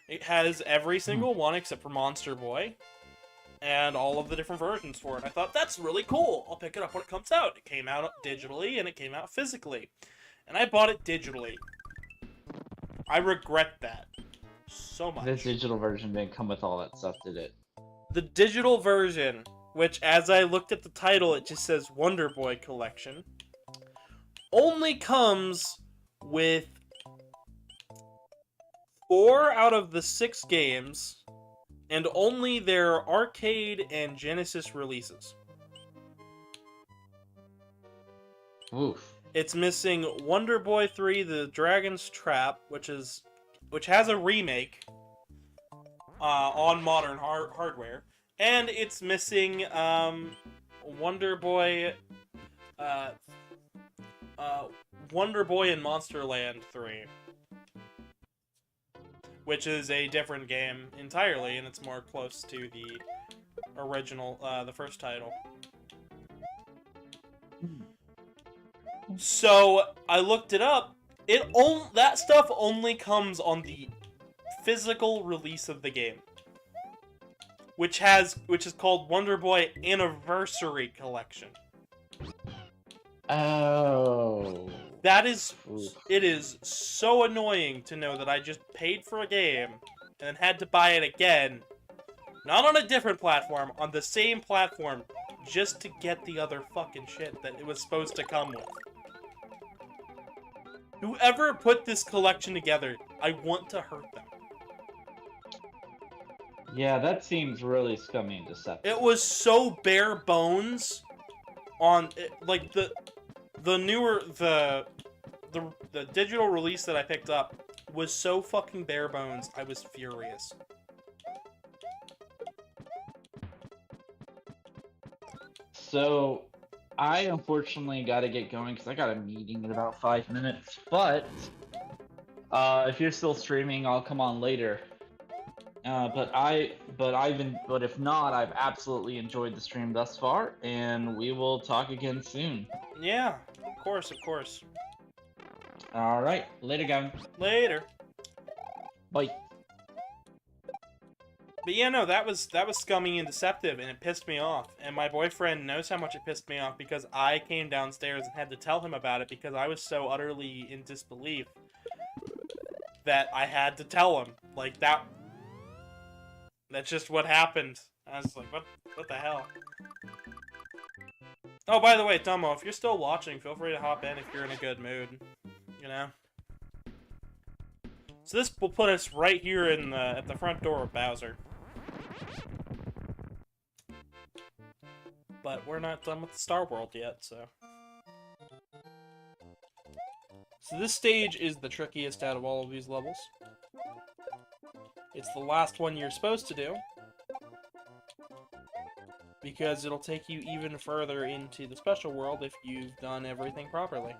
It has every single one except for Monster Boy. And all of the different versions for it. I thought, that's really cool. I'll pick it up when it comes out. It came out digitally, and it came out physically. And I bought it digitally. I regret that so much. This digital version didn't come with all that stuff, did it? The digital version, which as I looked at the title, it just says Wonder Boy Collection, only comes with 4 out of the 6 games, and only their arcade and Genesis releases. Oof. It's missing Wonder Boy 3: The Dragon's Trap, which has a remake on modern hardware, and it's missing Wonder Boy Wonder Boy in Monsterland 3, which is a different game entirely, and it's more close to the original, the first title. So I looked it up. That stuff only comes on the physical release of the game, which is called Wonder Boy Anniversary Collection. Oh. That is, Oof. it is so annoying to know that I just paid for a game and then had to buy it again, not on a different platform, on the same platform, just to get the other fucking shit that it was supposed to come with. Whoever put this collection together, I want to hurt them. Yeah, that seems really scummy and deceptive. It was so bare bones on like the digital release that I picked up was so fucking bare bones. I was furious. So, I unfortunately gotta get going because I got a meeting in about 5 minutes. But if you're still streaming, I'll come on later. But if not, I've absolutely enjoyed the stream thus far, and we will talk again soon. Yeah, of course, of course. All right, later, guys. Later. Bye. But yeah, no, that was scummy and deceptive, and it pissed me off. And my boyfriend knows how much it pissed me off because I came downstairs and had to tell him about it because I was so utterly in disbelief that I had to tell him. Like, that's just what happened. I was like, what the hell? Oh, by the way, Tomo, if you're still watching, feel free to hop in if you're in a good mood. You know? So this will put us right here at the front door of Bowser. But we're not done with the Star World yet, so... So this stage is the trickiest out of all of these levels. It's the last one you're supposed to do, because it'll take you even further into the special world if you've done everything properly.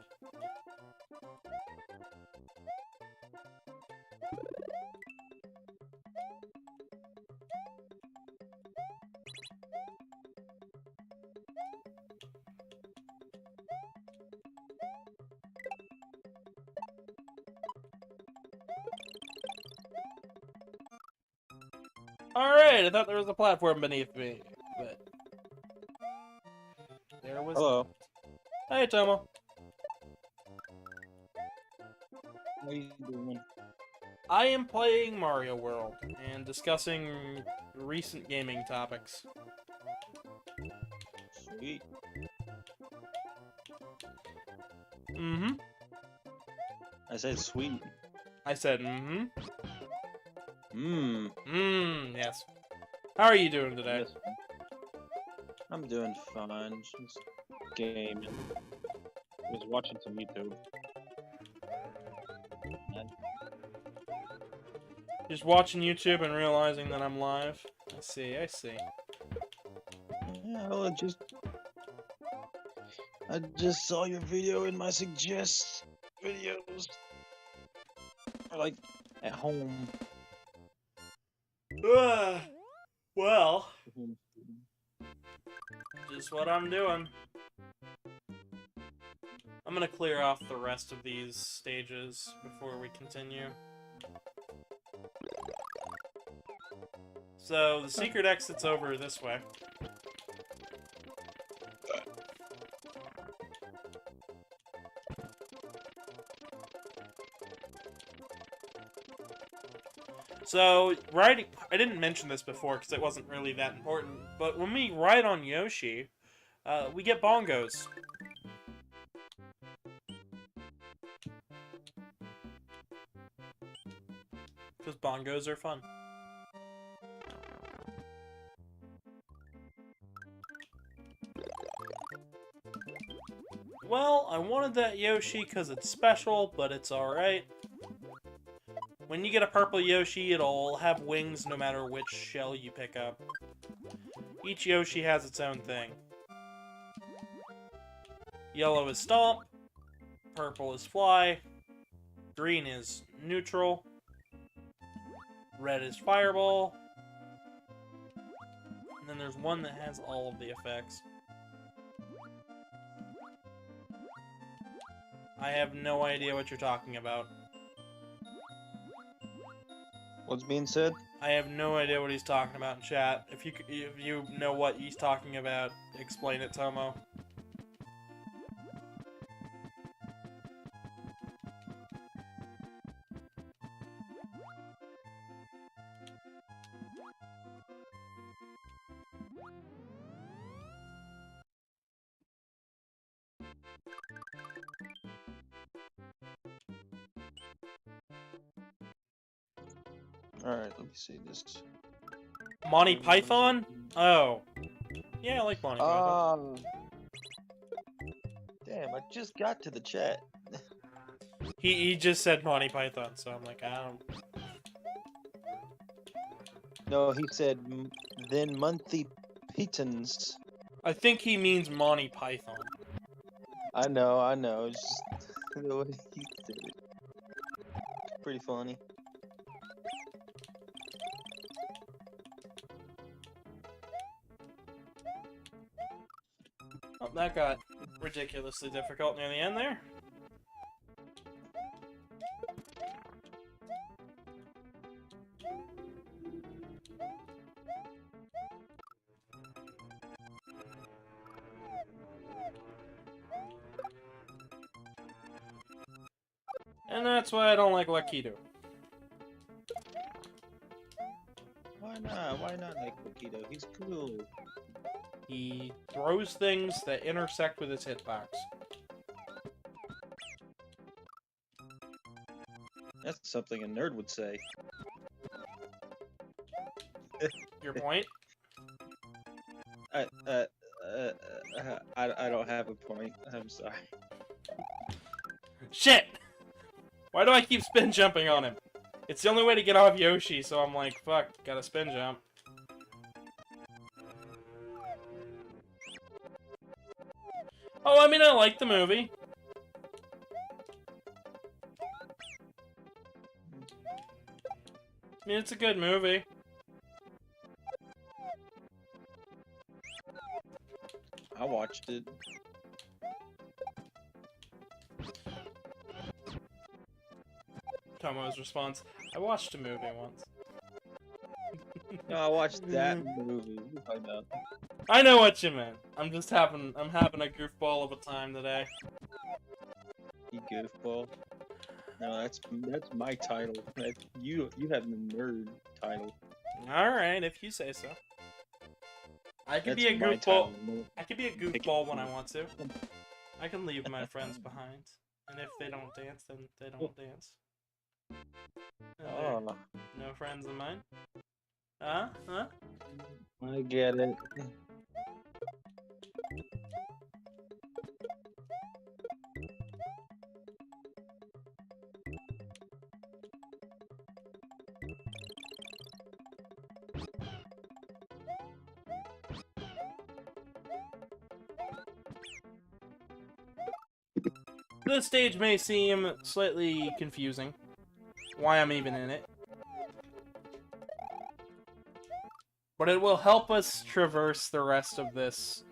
Alright, I thought there was a platform beneath me, but... There was... Hello. Hey, Tomo. What are you doing? I am playing Mario World, and discussing recent gaming topics. Sweet. Mm-hmm. I said sweet. I said, mm-hmm. Mmm. Yes. How are you doing today? I'm doing fine. Just gaming. Was watching some YouTube. And Just watching YouTube and realizing that I'm live. I see, I see. yeah, well, I just saw your video in my suggest videos. Or like at home. Well, just what I'm doing. I'm gonna clear off the rest of these stages before we continue. So, the secret exit's over this way. So, riding... I didn't mention this before because it wasn't really that important, but when we ride on Yoshi, we get bongos. Because bongos are fun. Well, I wanted that Yoshi because it's special, but it's alright. When you get a purple Yoshi, it'll have wings no matter which shell you pick up. Each Yoshi has its own thing. Yellow is Stomp, purple is Fly, green is Neutral, red is Fireball, and then there's one that has all of the effects. I have no idea what you're talking about. What's being said? I have no idea what he's talking about in chat. If you know what he's talking about, explain it, Tomo. Alright, let me see this. Monty Python? Oh. Yeah, I like Monty Python. Damn, I just got to the chat. He just said Monty Python, so I'm like, I don't... No, he said then monthly pitons. I think he means Monty Python. I know. It's just the way he said it. Pretty funny. Oh, that got ridiculously difficult near the end there. And that's why I don't like Lakitu. Why not? Why not like Coquito? He's cool. He throws things that intersect with his hitbox. That's something a nerd would say. Your point? I don't have a point. I'm sorry. Shit! Why do I keep spin jumping on him? It's the only way to get off Yoshi, so I'm like, fuck, gotta spin jump. Oh, I mean, I like the movie. I mean, it's a good movie. I watched it. Tomo's response, I watched a movie once. No, I watched that movie. What are you talking about? I know what you meant. I'm having a goofball of a time today. You goofball. No, that's my title. You have the nerd title. Alright, if you say so. I can That's be a my goofball. title. I can be a goofball when I want to. I can leave my friends behind. And if they don't dance, then they don't dance. And they're Oh, no friends of mine. Huh? Huh? I get it. This stage may seem slightly confusing. Why I'm even in it. But it will help us traverse the rest of this.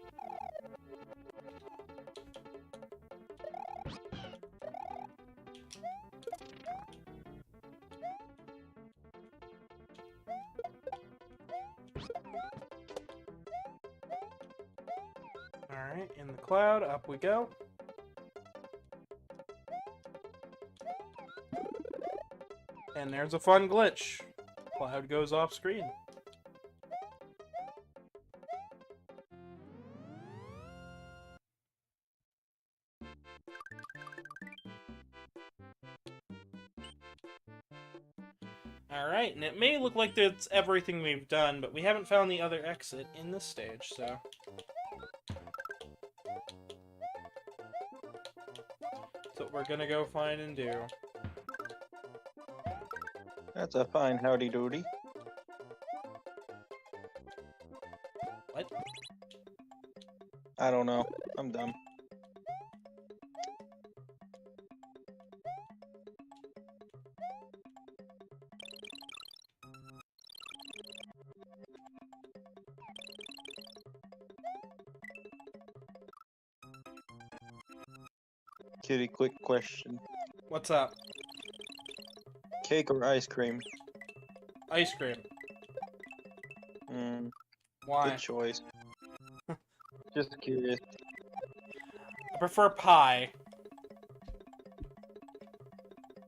Alright, in the cloud, up we go. And there's a fun glitch. Cloud goes off screen. Alright, and it may look like that's everything we've done, but we haven't found the other exit in this stage, so... That's what we're gonna go find and do. That's a fine howdy doody. What? I don't know. I'm dumb. Kitty, quick question. What's up? Cake or ice cream? Ice cream. Good Why? choice. Just curious. I prefer pie.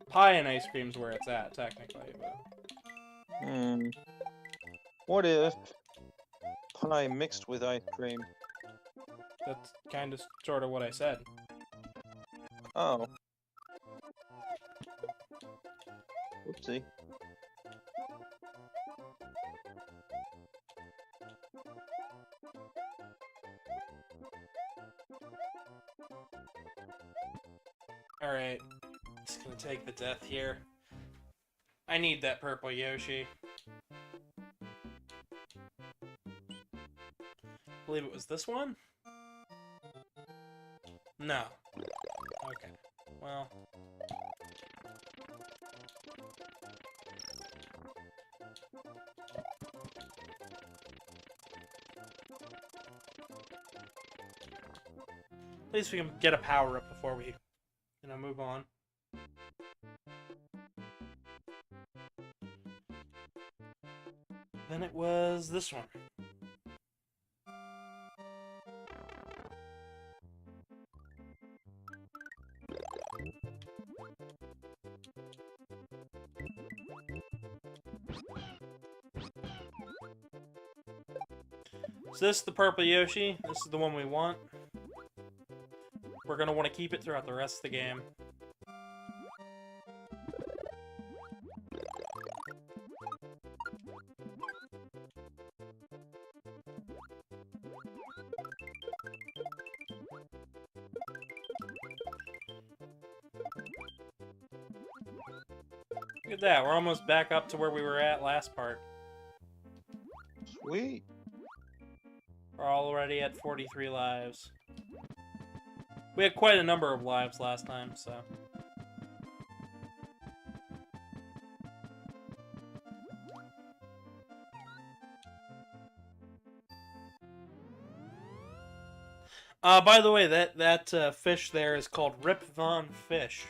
Pie and ice cream's where it's at, technically, but... What if pie mixed with ice cream? That's kind of sort of what I said. Oh. Whoopsie. Alright. Just gonna take the death here. I need that purple Yoshi. I believe it was this one? No. Okay. Well. At least we can get a power-up before we, move on. Then it was this one. Is this the purple Yoshi? This is the one we want. We're gonna want to keep it throughout the rest of the game. Look at that, we're almost back up to where we were at last part. Sweet. We're already at 43 lives. We had quite a number of lives last time, so... by the way, that fish there is called Rip Von Fish.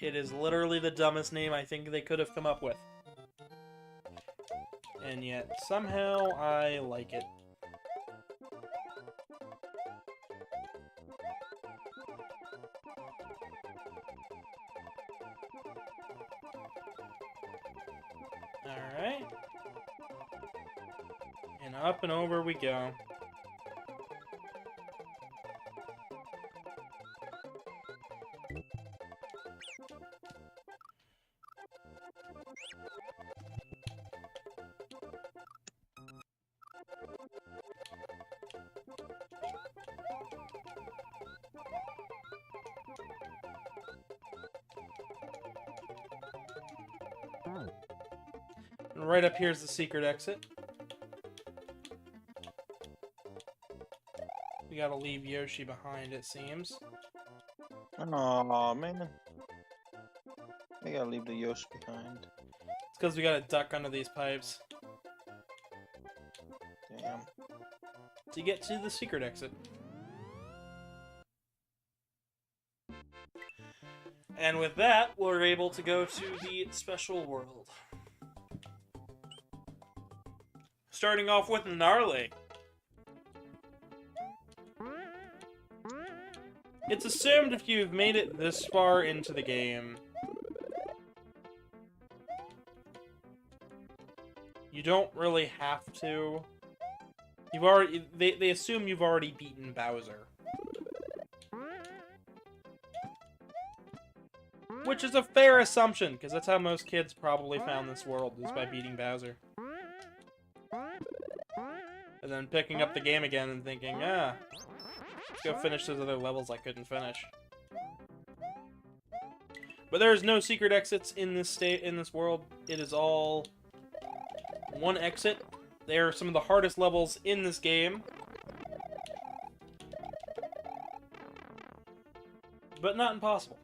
It is literally the dumbest name I think they could have come up with. And yet, somehow, I like it. Alright. And up and over we go. And right up here is the secret exit. We We gotta leave Yoshi behind, it seems. Oh man. I gotta leave the Yoshi behind. It's because we gotta duck under these pipes Damn. to get to the secret exit. And with that, we're able to go to the special world. Starting off with Gnarly. It's assumed if you've made it this far into the game, you don't really have to. You've already they assume you've already beaten Bowser. Which is a fair assumption, because that's how most kids probably found this world, is by beating Bowser. And then picking up the game again and thinking, let's go finish those other levels I couldn't finish. But there's no secret exits in this world. It is all one exit. They are some of the hardest levels in this game. But not impossible.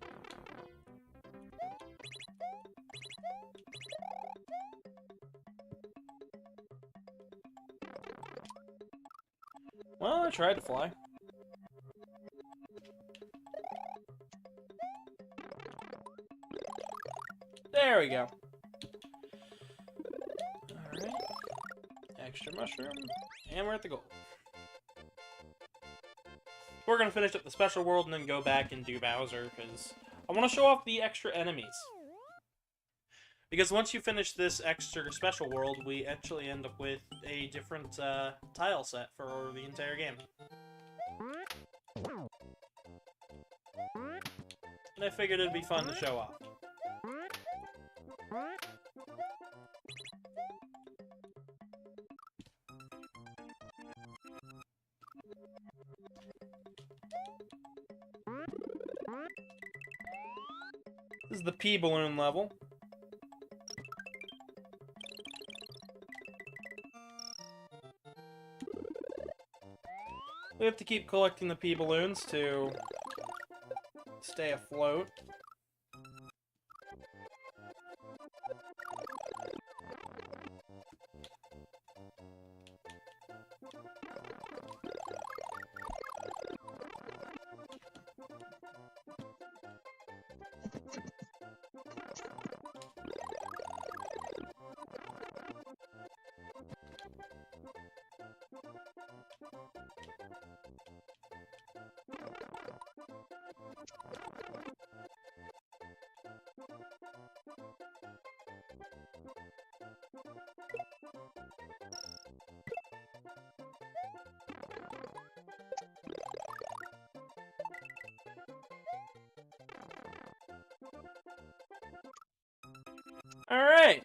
Well, I tried to fly. There we go. Alright. Extra mushroom. And we're at the goal. We're gonna finish up the special world and then go back and do Bowser, because I want to show off the extra enemies. Because once you finish this extra special world, we actually end up with a different tile set for the entire game. And I figured it'd be fun to show off. This is the pea balloon level. We have to keep collecting the pea balloons to stay afloat. Alright!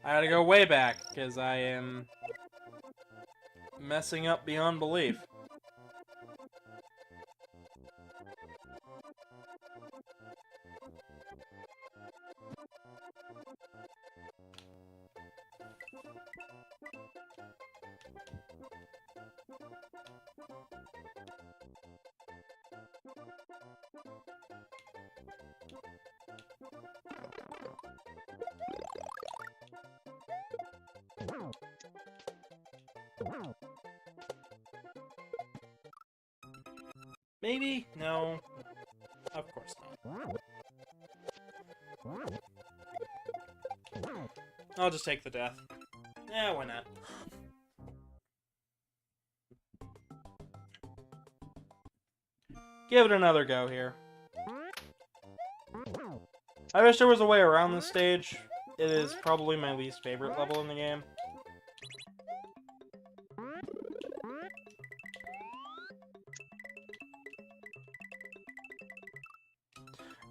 I gotta go way back, because I am messing up beyond belief. Maybe? No. Of course not. I'll just take the death. Yeah, why not? Give it another go here. I wish there was a way around this stage. It is probably my least favorite level in the game.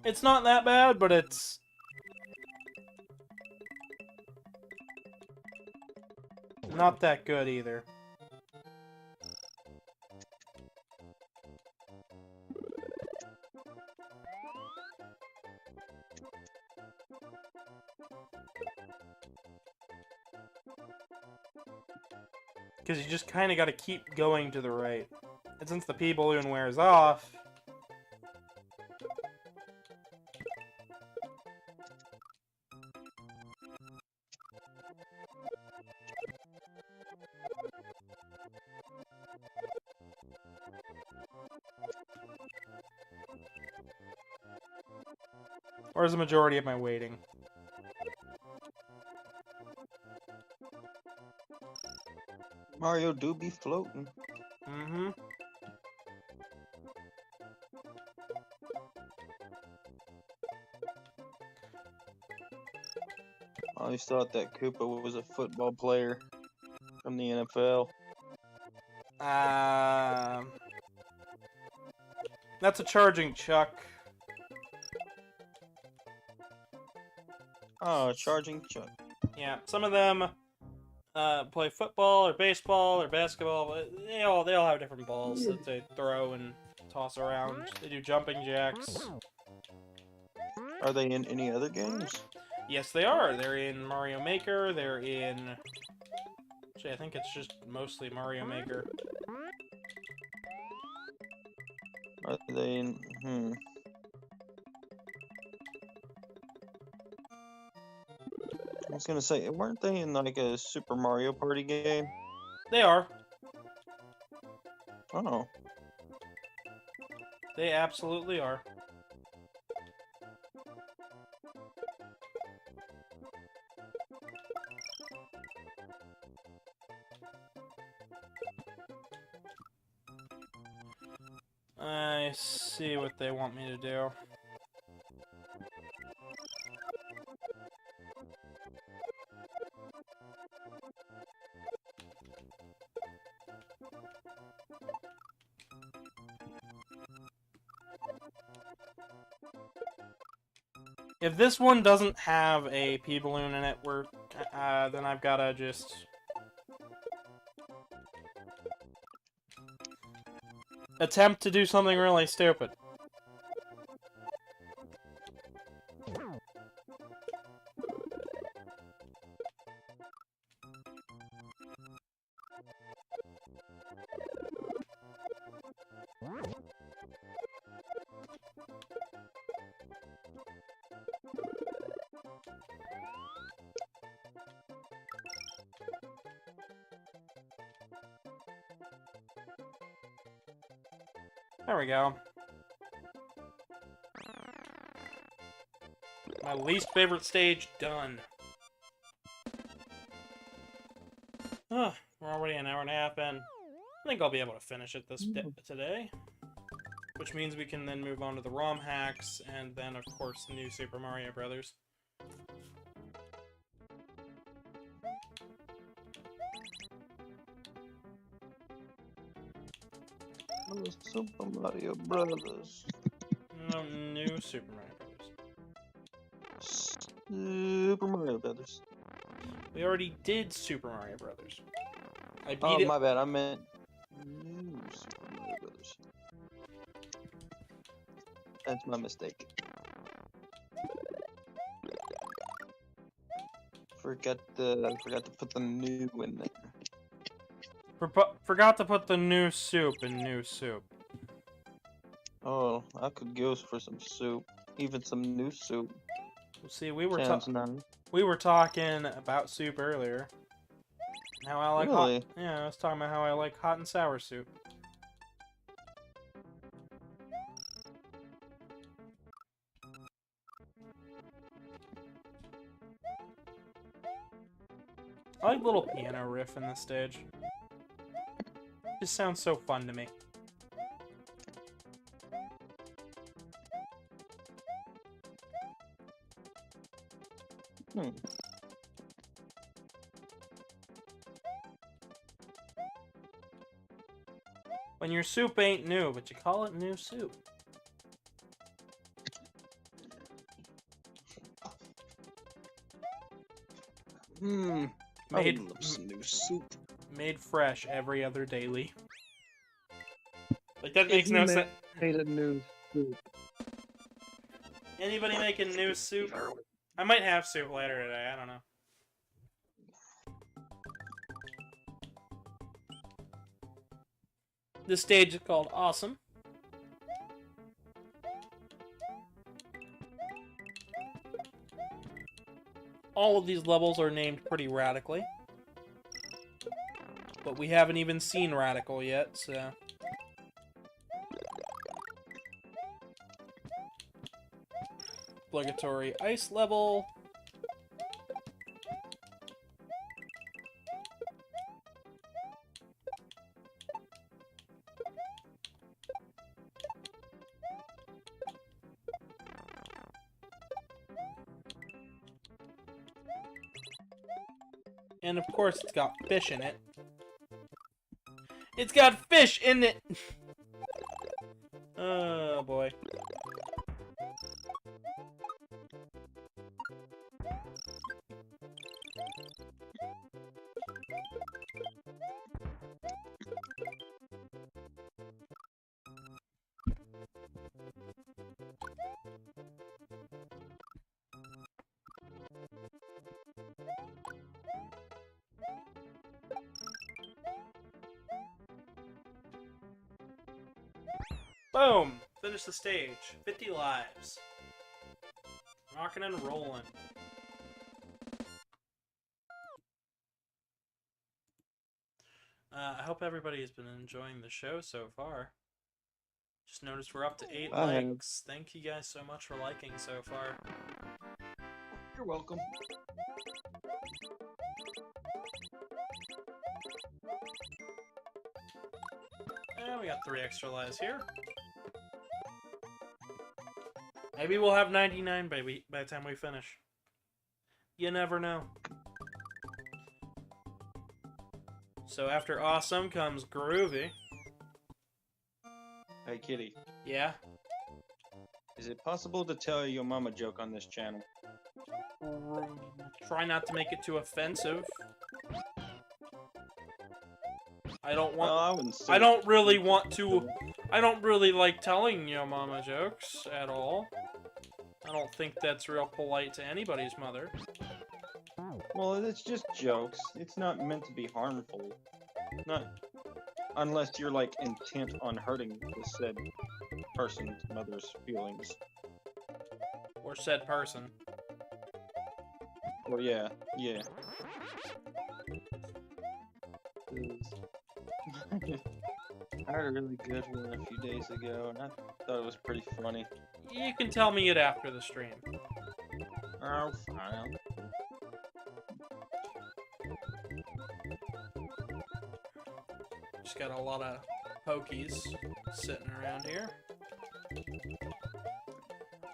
It's not that bad, but it's not that good either. Because you just kind of got to keep going to the right. And since the P balloon wears off... Or is the majority of my waiting? Mario do be floating. Mm-hmm. I always thought that Koopa was a football player from the NFL. That's a charging Chuck. Oh, charging Chuck. Yeah, some of them play football or baseball or basketball, but they all have different balls that they throw and toss around. They do jumping jacks. Are they in any other games? Yes, they are. They're in Mario Maker. They're in... Actually, I think it's just mostly Mario Maker. Are they in... I was gonna say, weren't they in like a Super Mario Party game? They are. Oh. They absolutely are. I see what they want me to do. If this one doesn't have a P balloon in it, then I've gotta just attempt to do something really stupid. There we go. My least favorite stage done. We're already an hour and a half in. I think I'll be able to finish it today. Which means we can then move on to the ROM hacks, and then, of course, the new Super Mario Brothers. Super Mario Brothers. No, new Super Mario Brothers. Super Mario Brothers. We already did Super Mario Brothers. I beat Oh, it. my bad. I meant new Super Mario Brothers. That's my mistake. Forgot to put the new in there. Forgot to put the new soup in new soup. Oh, I could go for some soup, even some new soup. See, we were talking about soup earlier. How I like Really? hot. Yeah, I was talking about how I like hot and sour soup. I like the little piano riff in this stage. It just sounds so fun to me. When your soup ain't new, but you call it new soup. I love some new soup. Made fresh every other daily. Like, that makes no sense. Made a new soup. Anybody making new soup? I might have soup later today, I don't know. This stage is called Awesome. All of these levels are named pretty radically. But we haven't even seen Radical yet, so... Obligatory ice level. And of course it's got fish in it. It's got fish in it! Oh boy. Boom! Finish the stage. 50 lives. Rockin' and rollin'. I hope everybody has been enjoying the show so far. Just noticed we're up to 8 likes. Thank you guys so much for liking so far. You're welcome. And we got 3 extra lives here. Maybe we'll have 99 by the time we finish. You never know. So after Awesome comes Groovy. Hey, Kitty. Yeah? Is it possible to tell your mama joke on this channel? Try not to make it too offensive. I don't want... Well, I wouldn't say I don't really want to... I don't really like telling your mama jokes at all. I don't think that's real polite to anybody's mother. Well, it's just jokes. It's not meant to be harmful. Not... Unless you're, like, intent on hurting the said person's mother's feelings. Or said person. Well, yeah. I heard a really good one a few days ago, and I thought it was pretty funny. You can tell me it after the stream. Oh, fine. Just got a lot of pokies sitting around here.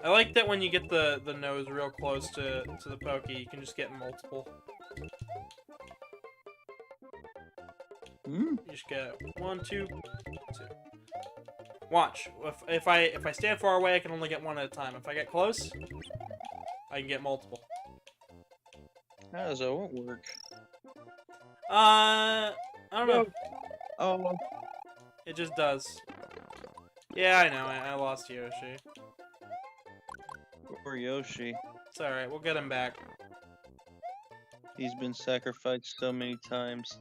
I like that when you get the nose real close to the pokey, you can just get multiple. You just get 1, 2, 2. Watch. If I stand far away, I can only get one at a time. If I get close, I can get multiple. How does that work? I don't know. Oh. It just does. Yeah, I know. I lost Yoshi. Poor Yoshi. It's alright. We'll get him back. He's been sacrificed so many times.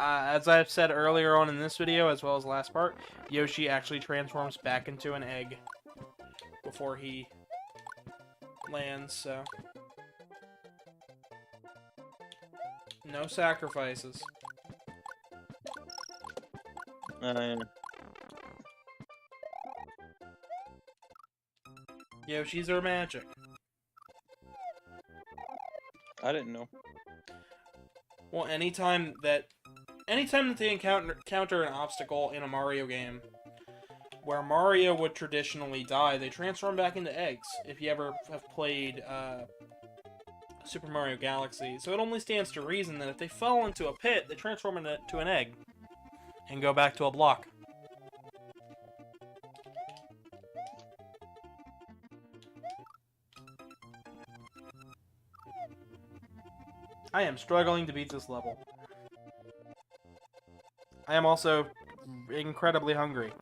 As I've said earlier on in this video, as well as last part, Yoshi actually transforms back into an egg before he lands, so... No sacrifices. Yoshis are magic. I didn't know. Well, anytime that they encounter an obstacle in a Mario game, where Mario would traditionally die, they transform back into eggs. If you ever have played Super Mario Galaxy, so it only stands to reason that if they fall into a pit, they transform into an egg and go back to a block. I am struggling to beat this level. I am also incredibly hungry.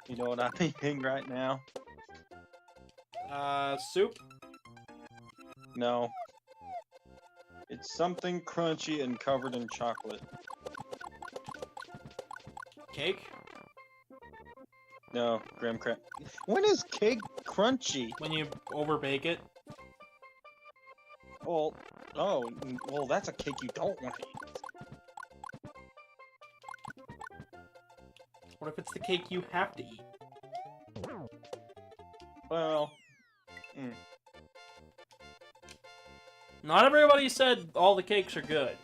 You know what I'm eating right now? Soup? No. It's something crunchy and covered in chocolate. Cake? No, graham crack. When is cake crunchy? When you overbake it? Well, well, that's a cake you don't want to eat. What if it's the cake you have to eat? Well, Not everybody said all the cakes are good.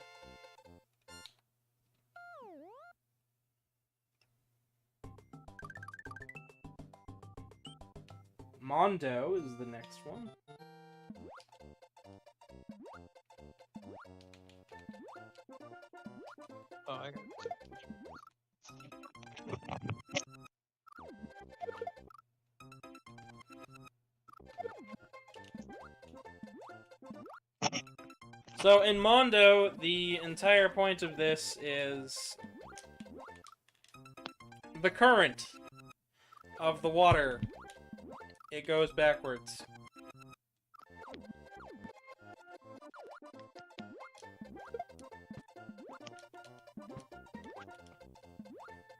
Mondo is the next one. oh, I So in Mondo, the entire point of this is the current of the water. It goes backwards.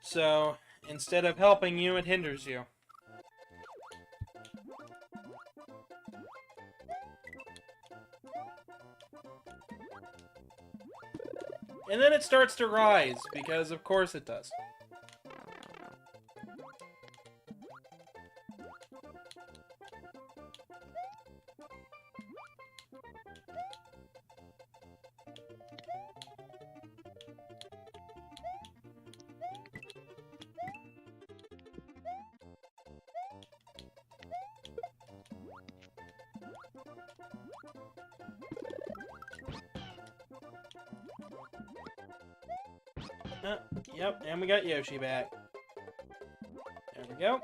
So instead of helping you, it hinders you. And then it starts to rise, because of course it does. Yep, and we got Yoshi back. There we go.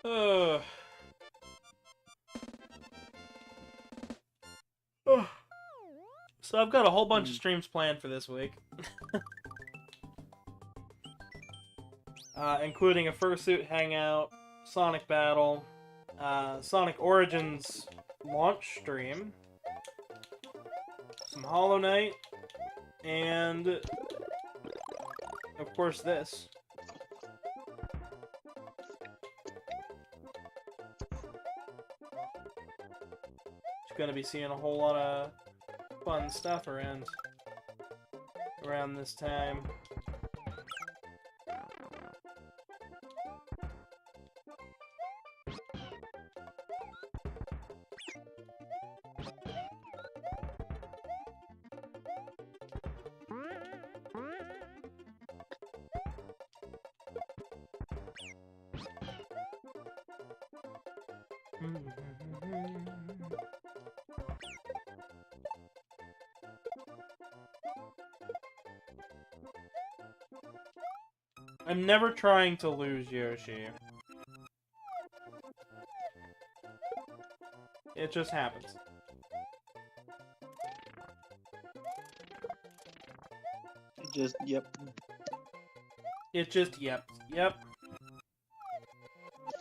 Ugh. So I've got a whole bunch of streams planned for this week. Including a fursuit hangout, Sonic Battle, Sonic Origins launch stream, some Hollow Knight, and of course this. Just gonna be seeing a whole lot of fun stuff around this time. I'm never trying to lose Yoshi. It just happens. just, yep. It just, yep. Yep.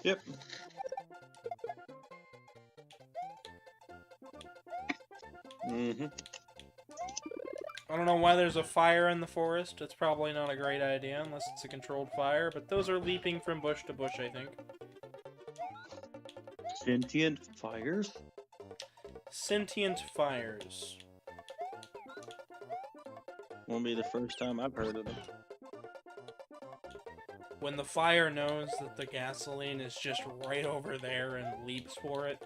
Yep. Mm-hmm. I don't know why there's a fire in the forest. It's probably not a great idea unless it's a controlled fire, but those are leaping from bush to bush, I think. Sentient fires? Sentient fires. Won't be the first time I've heard of them. When the fire knows that the gasoline is just right over there and leaps for it.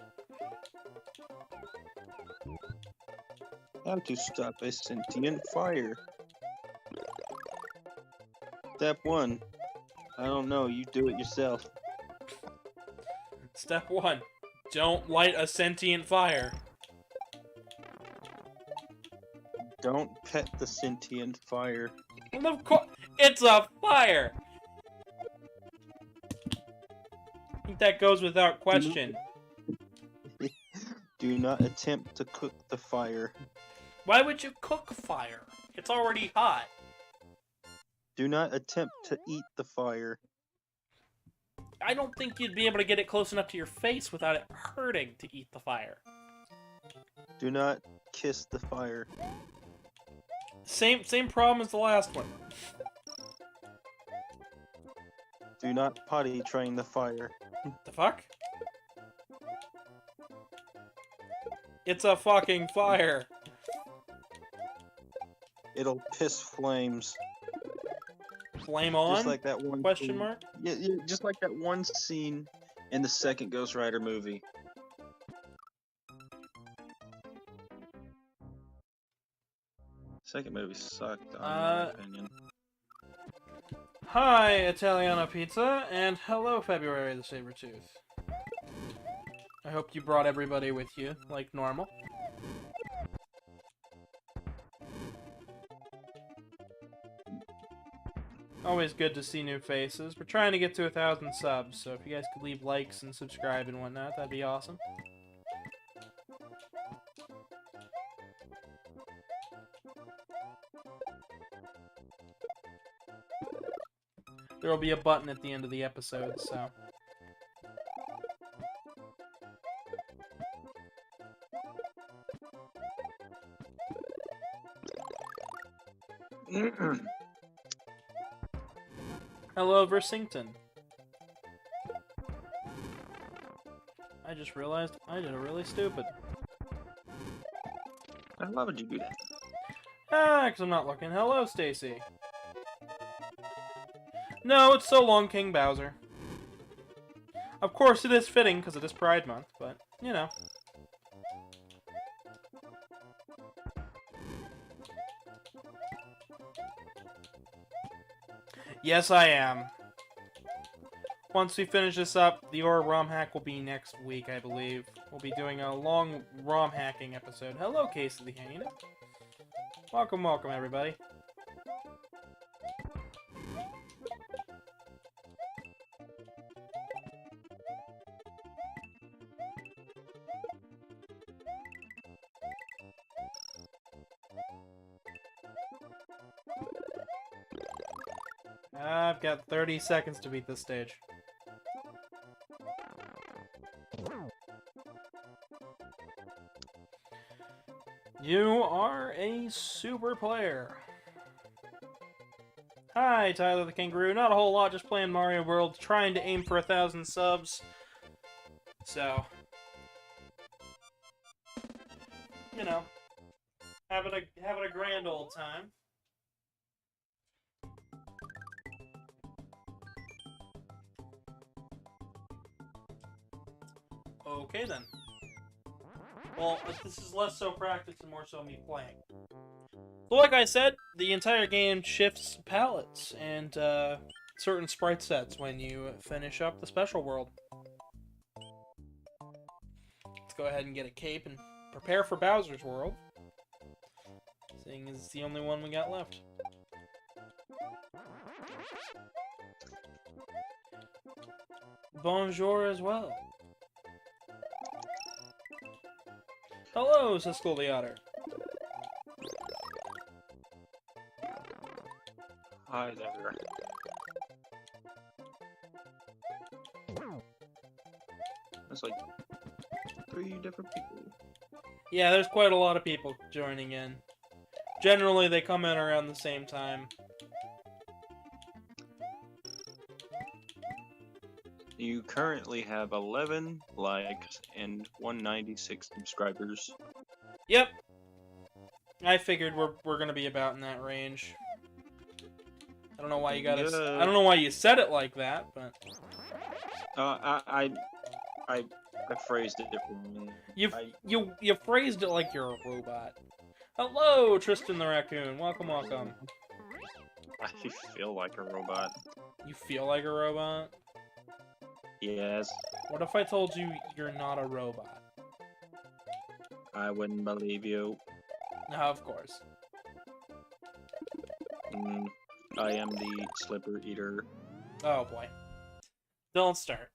How to stop a sentient fire. Step 1. I don't know. You do it yourself. Step 1. Don't light a sentient fire. Don't pet the sentient fire. Well, of course, it's a fire! I think that goes without question. Do not attempt to cook the fire. Why would you cook fire? It's already hot. Do not attempt to eat the fire. I don't think you'd be able to get it close enough to your face without it hurting to eat the fire. Do not kiss the fire. Same problem as the last one. Do not potty train the fire. The fuck? It's a fucking fire. It'll piss flames. Flame on? Just like that one Question scene. mark? Yeah, just like that one scene in the second Ghost Rider movie. Second movie sucked, in my opinion. Hi, Italiano Pizza, and hello, February the Sabretooth. I hope you brought everybody with you, like normal. Always good to see new faces. We're trying to get to 1,000 subs, so if you guys could leave likes and subscribe and whatnot, that'd be awesome. There will be a button at the end of the episode, so... Hello, Versington. I just realized I did a really stupid. Why would you do that? Ah, because I'm not looking. Hello, Stacy. No, it's so long, King Bowser. Of course, it is fitting because it is Pride Month, but, you know. Yes, I am. Once we finish this up, the Aura ROM hack will be next week, I believe. We'll be doing a long ROM hacking episode. Hello, Case of the Hyena. Welcome, welcome, everybody. I've got 30 seconds to beat this stage. You are a super player. Hi, Tyler the Kangaroo. Not a whole lot, just playing Mario World, trying to aim for 1,000 subs. So, you know, having a grand old time. Okay then. Well, this is less so practice and more so me playing. So like I said, the entire game shifts palettes and certain sprite sets when you finish up the special world. Let's go ahead and get a cape and prepare for Bowser's World. Seeing as it's the only one we got left. Bonjour as well. Hello, Siskel the Otter. Hi there. That's like 3 different people. Yeah, there's quite a lot of people joining in. Generally, they come in around the same time. You currently have 11 likes and 196 subscribers. Yep. I figured we're gonna be about in that range. I don't know why you gotta. Yeah. I don't know why you said it like that, but I phrased it differently. you phrased it like you're a robot. Hello, Tristan the Raccoon. Welcome, welcome. I feel like a robot. You feel like a robot? Yes, What if I told you you're not a robot? I wouldn't believe you. No, of course. I am the slipper eater. Oh boy. Don't start.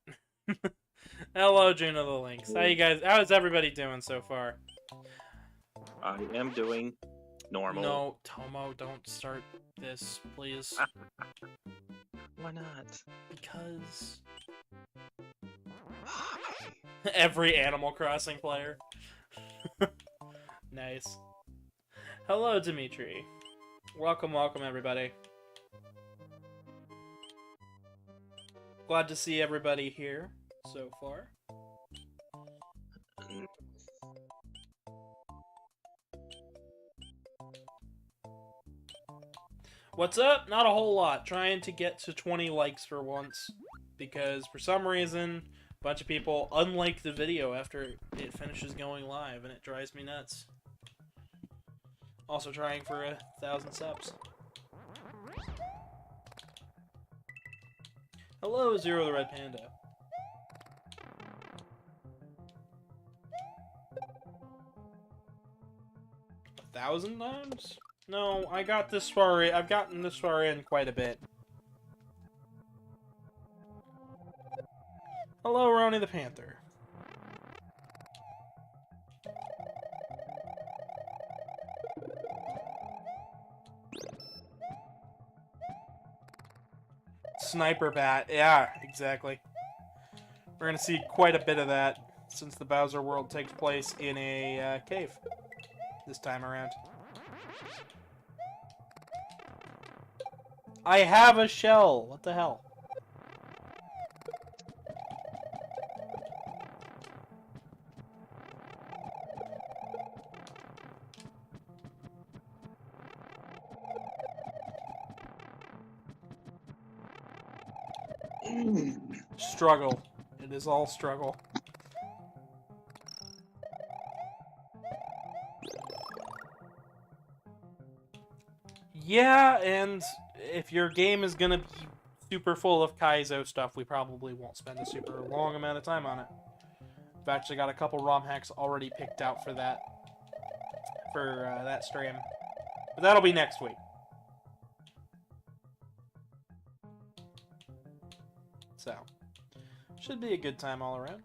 Hello, Juno the Lynx. How you guys? How's everybody doing so far? I am doing normal. No, Tomo, don't start this, please. Why not? Because every Animal Crossing player. Nice. Hello, Dimitri. Welcome, welcome, everybody. Glad to see everybody here so far. What's up? Not a whole lot. Trying to get to 20 likes for once. Because for some reason, a bunch of people unlike the video after it finishes going live, and it drives me nuts. Also trying for 1,000 subs. Hello, Zero the Red Panda. A 1,000 times? No, I got this far in. I've gotten this far in quite a bit. Hello, Ronnie the Panther. Sniper bat. Yeah, exactly. We're gonna see quite a bit of that since the Bowser world takes place in a cave this time around. I have a shell. What the hell? Struggle. It is all struggle. Yeah, and if your game is gonna be super full of Kaizo stuff, we probably won't spend a super long amount of time on it. I've actually got a couple ROM hacks already picked out for that stream, but that'll be next week. So, should be a good time all around.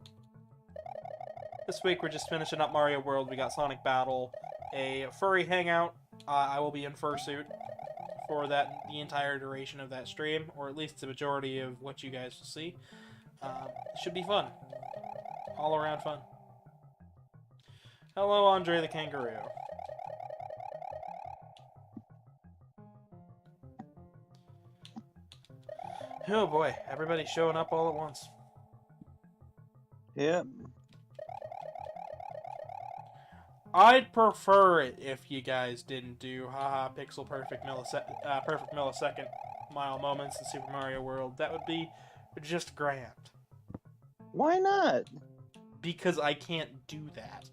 This week we're just finishing up Mario World. We got Sonic Battle, a Furry Hangout. I will be in fursuit for the entire duration of that stream, or at least the majority of what you guys will see. It should be fun. All around fun. Hello, Andre the Kangaroo. Oh boy, everybody's showing up all at once. Yeah. I'd prefer it if you guys didn't do haha pixel perfect millisecond mile moments in Super Mario World. That would be just grand. Why not? Because I can't do that.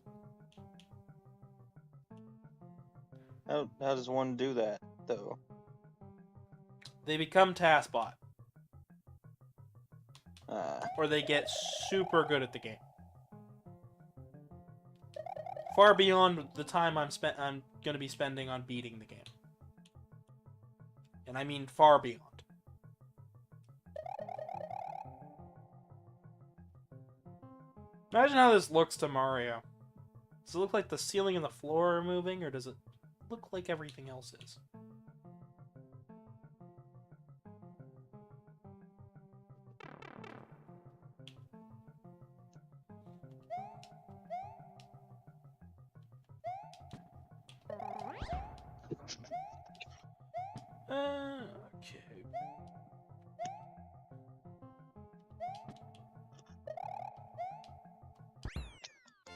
How does one do that, though? They become TaskBot. Ah. Or they get super good at the game. Far beyond the time I'm going to be spending on beating the game. And I mean far beyond. Imagine how this looks to Mario. Does it look like the ceiling and the floor are moving, or does it look like everything else is? Okay.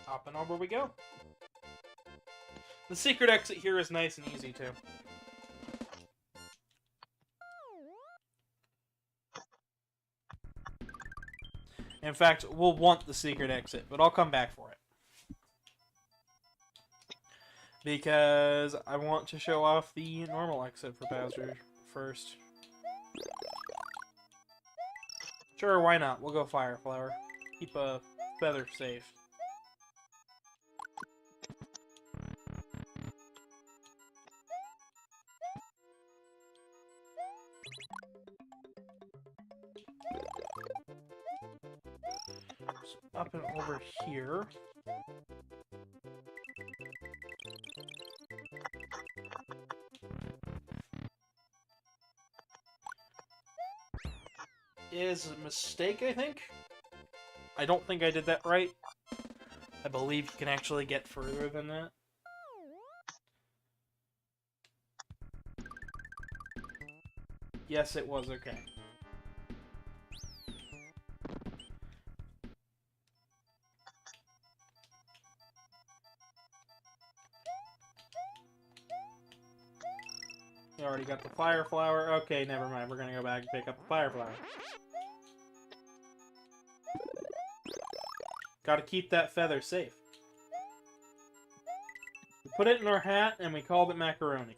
Up and over we go. The secret exit here is nice and easy too. In fact, we'll want the secret exit, but I'll come back for it. Because I want to show off the normal exit for Bowser first. Sure, why not? We'll go fire flower. Keep a feather safe. So up and over here. Is a mistake, I think. I don't think I did that right. I believe you can actually get further than that. Yes, it was okay. You already got the fire flower. Okay, never mind. We're gonna go back and pick up the fire flower. Gotta keep that feather safe. We put it in our hat and we called it macaroni.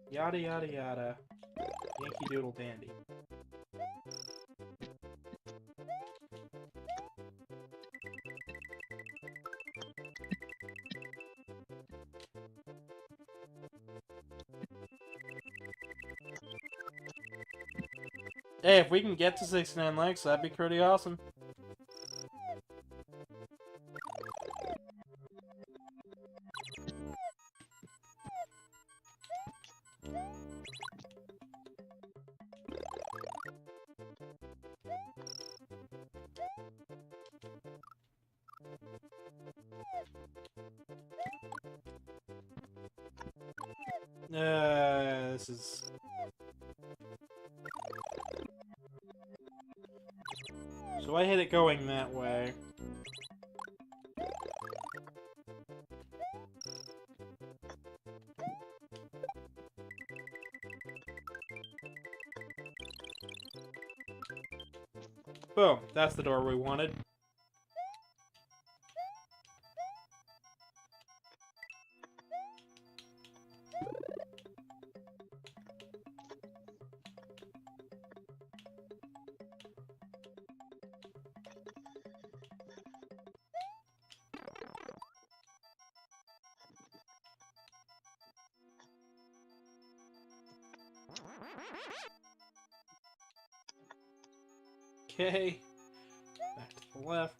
Yada yada yada. Yankee Doodle Dandy. Hey, if we can get to 69 likes, that'd be pretty awesome. This is... So I hit it going that way. Boom, that's the door we wanted. Okay. Back to the left.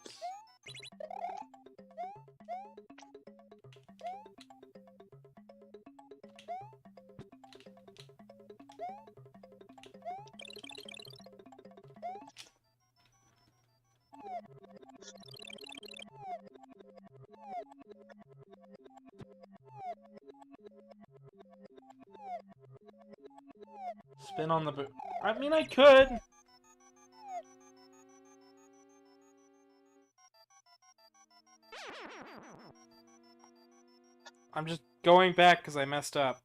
Spin on the boot. I mean, I could. I'm just going back because I messed up.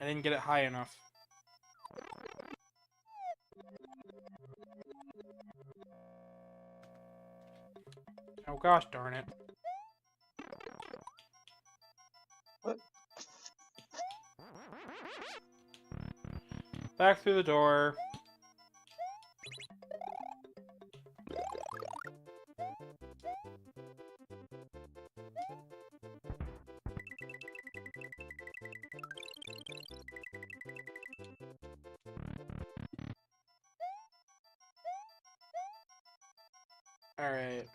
I didn't get it high enough. Oh gosh darn it. What? Back through the door. Alright.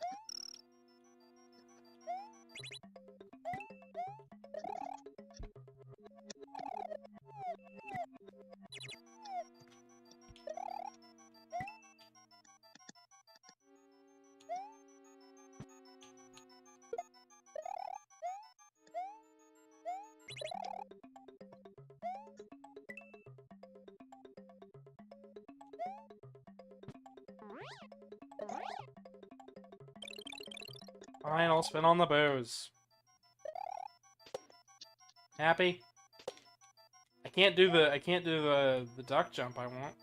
Fine, I'll spin on the booze. Happy? I can't do the duck jump I want.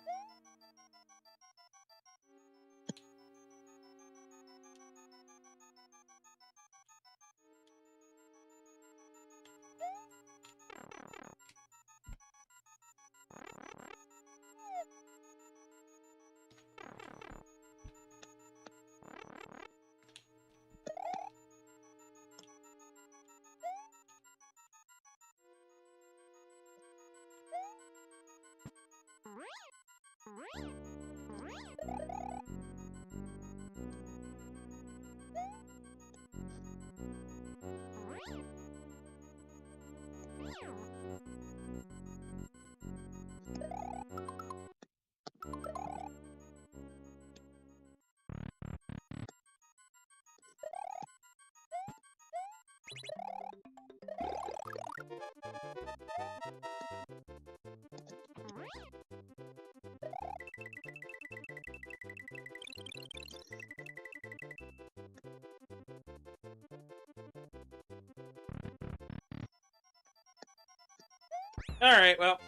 Alright, well,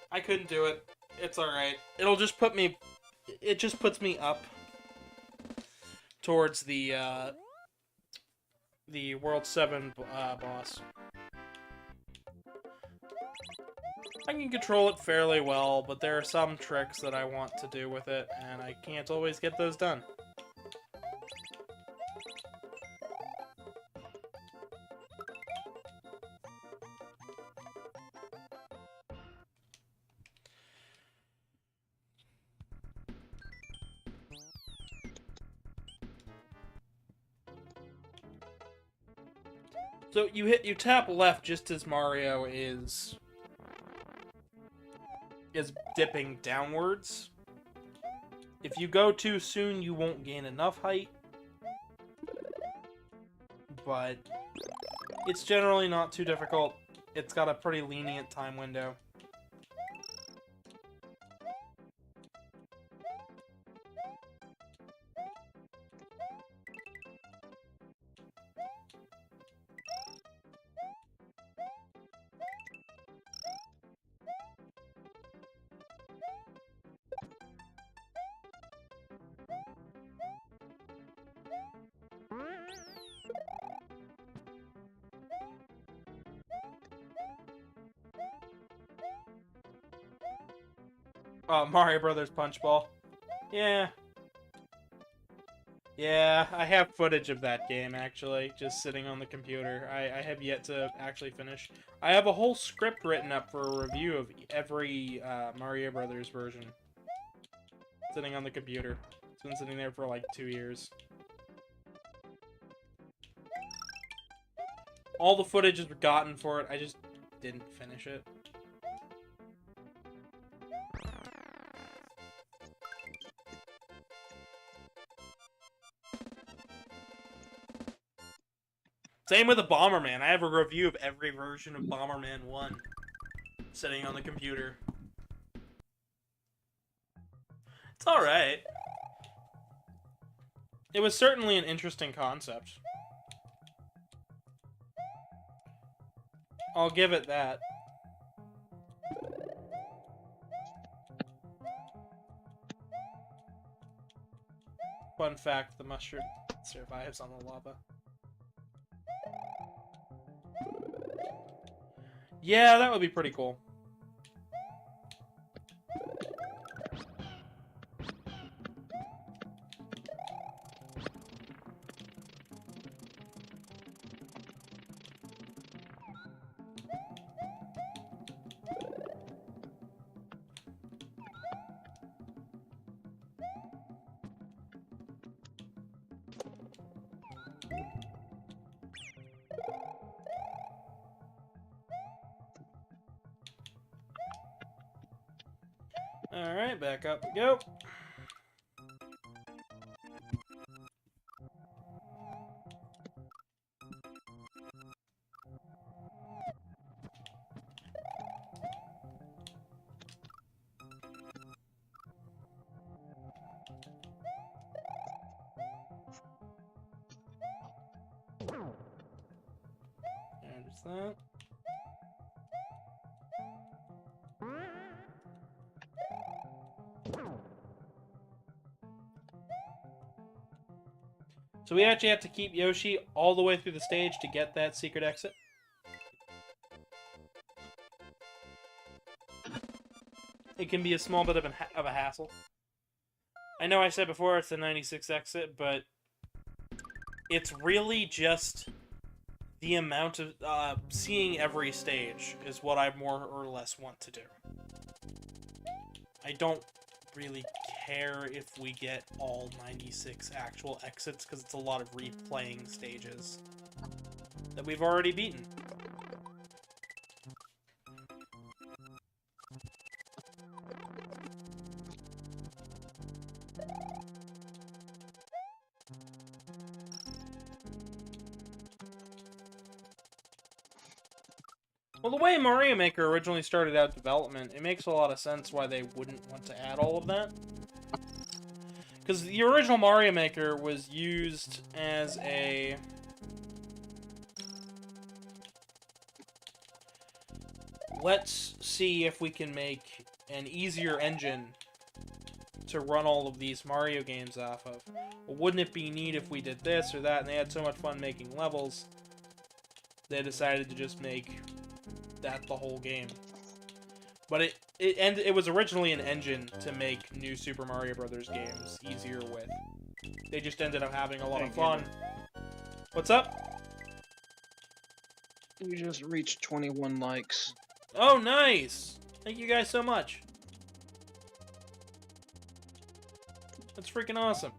I couldn't do it. It's alright. It'll just put me... It just puts me up towards the World 7 boss. I can control it fairly well, but there are some tricks that I want to do with it, and I can't always get those done. So you tap left just as Mario is dipping downwards. If you go too soon, you won't gain enough height. But it's generally not too difficult. It's got a pretty lenient time window. Mario Brothers Punch Ball. Yeah. Yeah, I have footage of that game, actually, just sitting on the computer. I have yet to actually finish. I have a whole script written up for a review of every Mario Brothers version. Sitting on the computer. It's been sitting there for like 2 years. All the footage is gotten for it, I just didn't finish it. Same with the Bomberman. I have a review of every version of Bomberman 1 sitting on the computer. It's alright. It was certainly an interesting concept. I'll give it that. Fun fact, the mushroom survives on the lava. Yeah, that would be pretty cool. Alright, back up we go. There's that. So we actually have to keep Yoshi all the way through the stage to get that secret exit. It can be a small bit of a hassle. I know I said before it's the 96 exit, but it's really just the amount of seeing every stage is what I more or less want to do. I don't really care if we get all 96 actual exits, because it's a lot of replaying stages that we've already beaten. Well, the way Mario Maker originally started out development, it makes a lot of sense why they wouldn't want to add all of that. Because the original Mario Maker was used as a... Let's see if we can make an easier engine to run all of these Mario games off of. Well, wouldn't it be neat if we did this or that? And they had so much fun making levels, they decided to just make that the whole game. But it was originally an engine to make new Super Mario Brothers games easier with. They just ended up having a lot of fun. What's up? You just reached 21 likes. Oh, nice! Thank you guys so much. That's freaking awesome.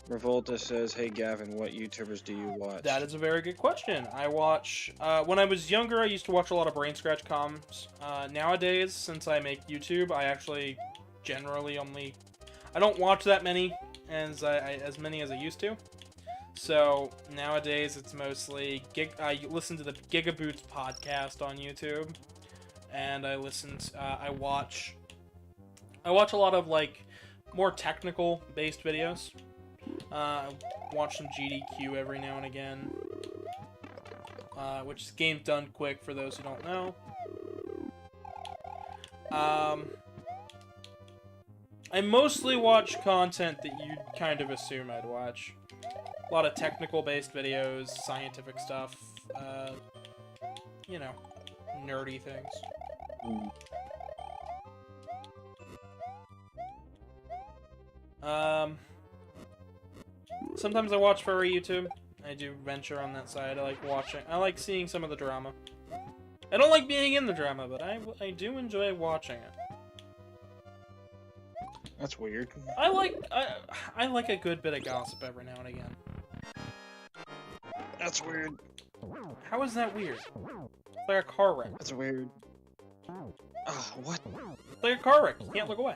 Revolta says, "Hey Gavin, what YouTubers do you watch?" That is a very good question. I watch... when I was younger, I used to watch a lot of Brain Scratch comms. Nowadays, since I make YouTube, I actually generally only... I don't watch that many as many as I used to. So, nowadays, it's mostly... I listen to the Gigaboots podcast on YouTube. And I watch a lot of, like, more technical-based videos. Watch some GDQ every now and again. Which is Game Done Quick for those who don't know. I mostly watch content that you'd kind of assume I'd watch. A lot of technical-based videos, scientific stuff, you know, nerdy things. Sometimes I watch Furry YouTube. I do venture on that side. I like seeing some of the drama. I don't like being in the drama, but I do enjoy watching it. That's weird. I like a good bit of gossip every now and again. That's weird. How is that weird? It's like a car wreck. That's weird. Oh, what? It's like a car wreck. You can't look away.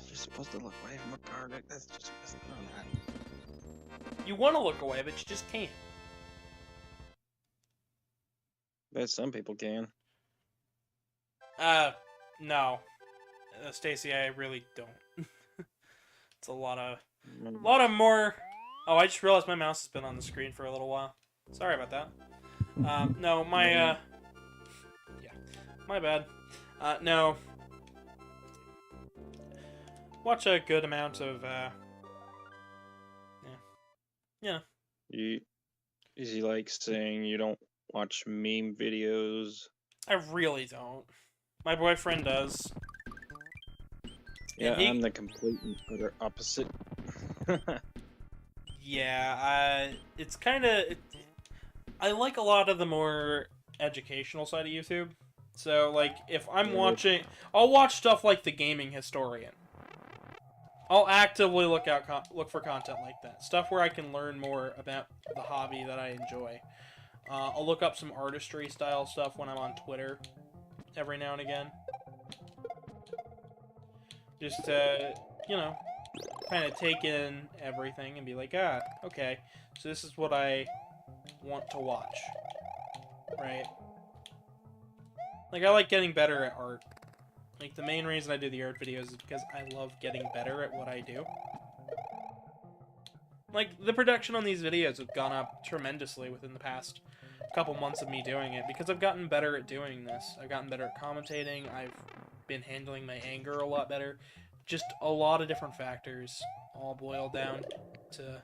You're supposed to look away from a car wreck. That's just You want to look away, but you just can't. Bet some people can. No. Stacy, I really don't. It's a lot of more... Oh, I just realized my mouse has been on the screen for a little while. Sorry about that. No, yeah, my bad. No. Watch a good amount of, yeah. Is he like saying you don't watch meme videos? I really don't. My boyfriend does. Yeah, I'm the complete and utter opposite. Yeah, it's kind of... I like a lot of the more educational side of YouTube. So, like, if I'm watching... I'll watch stuff like The Gaming Historian. I'll actively look for content like that. Stuff where I can learn more about the hobby that I enjoy. I'll look up some artistry style stuff when I'm on Twitter every now and again. Just to, you know, kind of take in everything and be like, okay, so this is what I want to watch, right? Like, I like getting better at art. Like, the main reason I do the art videos is because I love getting better at what I do. Like, the production on these videos have gone up tremendously within the past couple months of me doing it, because I've gotten better at doing this. I've gotten better at commentating, I've been handling my anger a lot better. Just a lot of different factors all boil down to...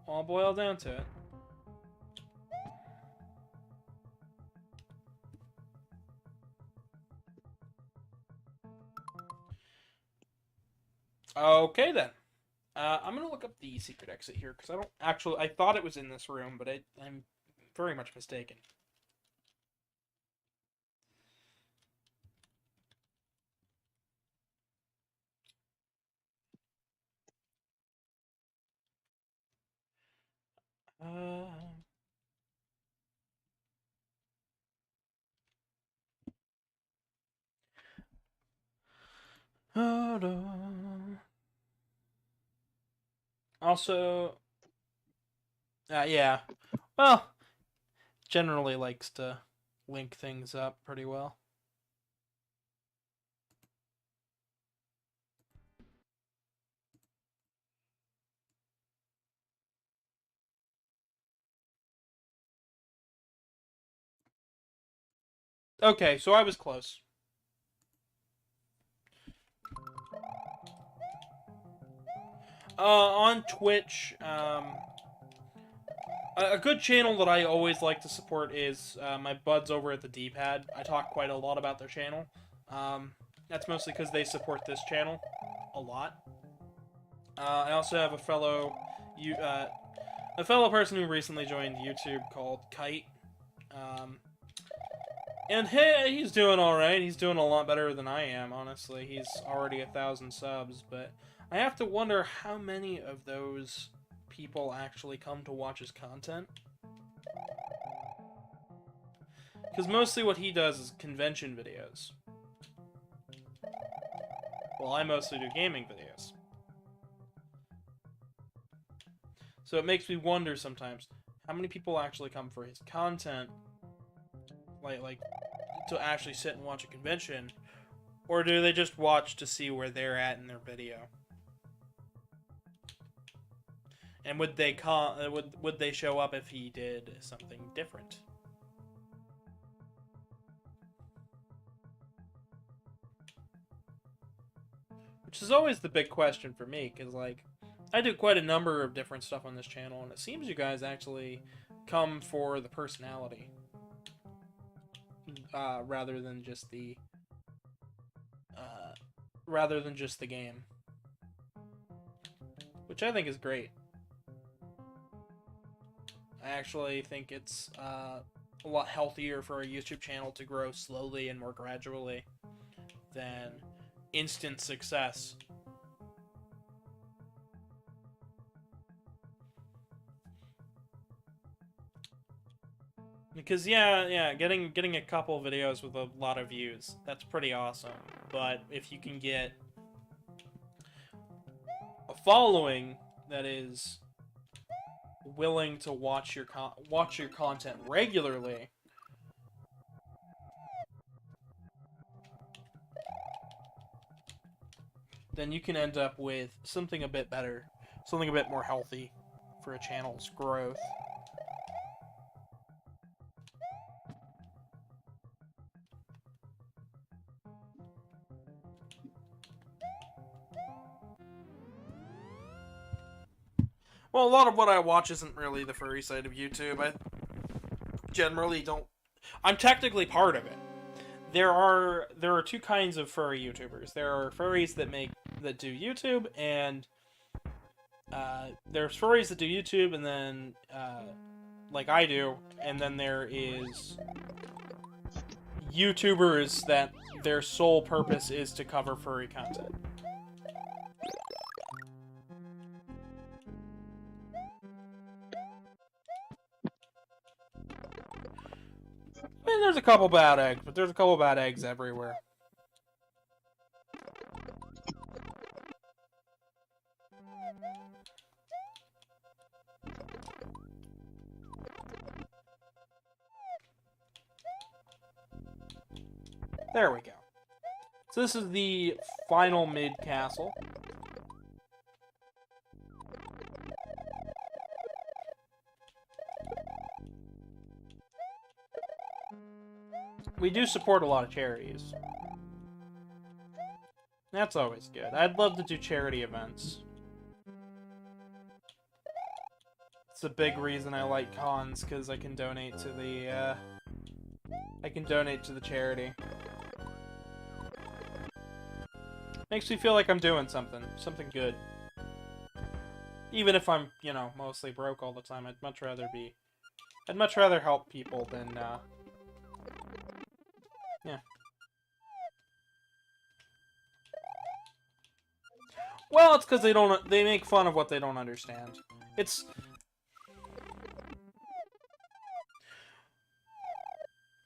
all boil down to it. Okay, then. I'm gonna look up the secret exit here, because I don't actually... I thought it was in this room, but I'm very much mistaken. Also, yeah. Well, generally likes to link things up pretty well. Okay, so I was close. On Twitch, a good channel that I always like to support is my buds over at the D-Pad. I talk quite a lot about their channel. That's mostly because they support this channel a lot. I also have a fellow person who recently joined YouTube called Kite. And hey, he's doing alright. He's doing a lot better than I am, honestly. He's already 1,000 subs, but I have to wonder how many of those people actually come to watch his content. Because mostly what he does is convention videos. Well, I mostly do gaming videos. So it makes me wonder sometimes, how many people actually come for his content, like to actually sit and watch a convention, or do they just watch to see where they're at in their video? And would they show up if he did something different? Which is always the big question for me, because, like, I do quite a number of different stuff on this channel, and it seems you guys actually come for the personality. Rather than just the game. Which I think is great. I actually think it's a lot healthier for a YouTube channel to grow slowly and more gradually than instant success. Because yeah, getting a couple videos with a lot of views, that's pretty awesome. But if you can get a following that is willing to watch your content regularly, then you can end up with something a bit better, something a bit more healthy for a channel's growth. Well, a lot of what I watch isn't really the furry side of YouTube. I generally don't... I'm technically part of it. There are two kinds of furry YouTubers. There are furries that do YouTube, and there's furries that do YouTube, and then like I do, and then there is YouTubers that their sole purpose is to cover furry content. I mean, there's a couple bad eggs, but there's a couple bad eggs everywhere. There we go. So this is the final mid-castle. We do support a lot of charities. That's always good. I'd love to do charity events. It's a big reason I like cons, because I can donate to the, charity. Makes me feel like I'm doing something good. Even if I'm, you know, mostly broke all the time, I'd much rather help people than, yeah. Well, it's because they make fun of what they don't understand. It's...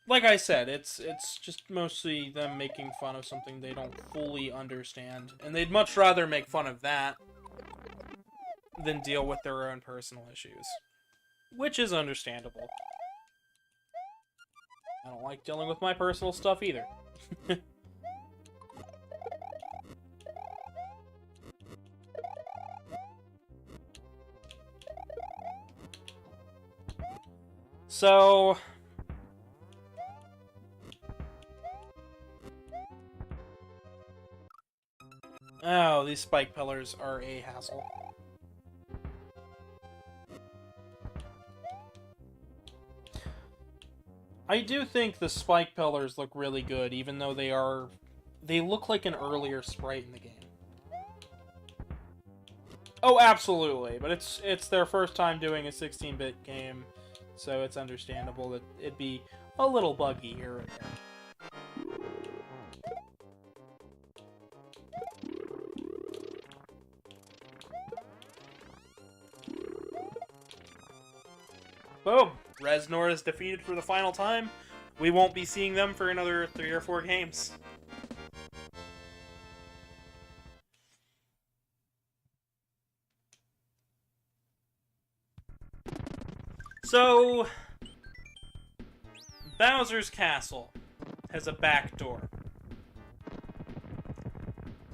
like I said, it's just mostly them making fun of something they don't fully understand, and they'd much rather make fun of that than deal with their own personal issues, which is understandable. I don't like dealing with my personal stuff either. So... oh, these spike pillars are a hassle. I do think the spike pillars look really good, even though they look like an earlier sprite in the game. Oh, absolutely, but it's their first time doing a 16-bit game, so it's understandable that it'd be a little buggy here and there. Boom! Reznor is defeated for the final time. We won't be seeing them for another 3 or 4 games. So, Bowser's Castle has a back door.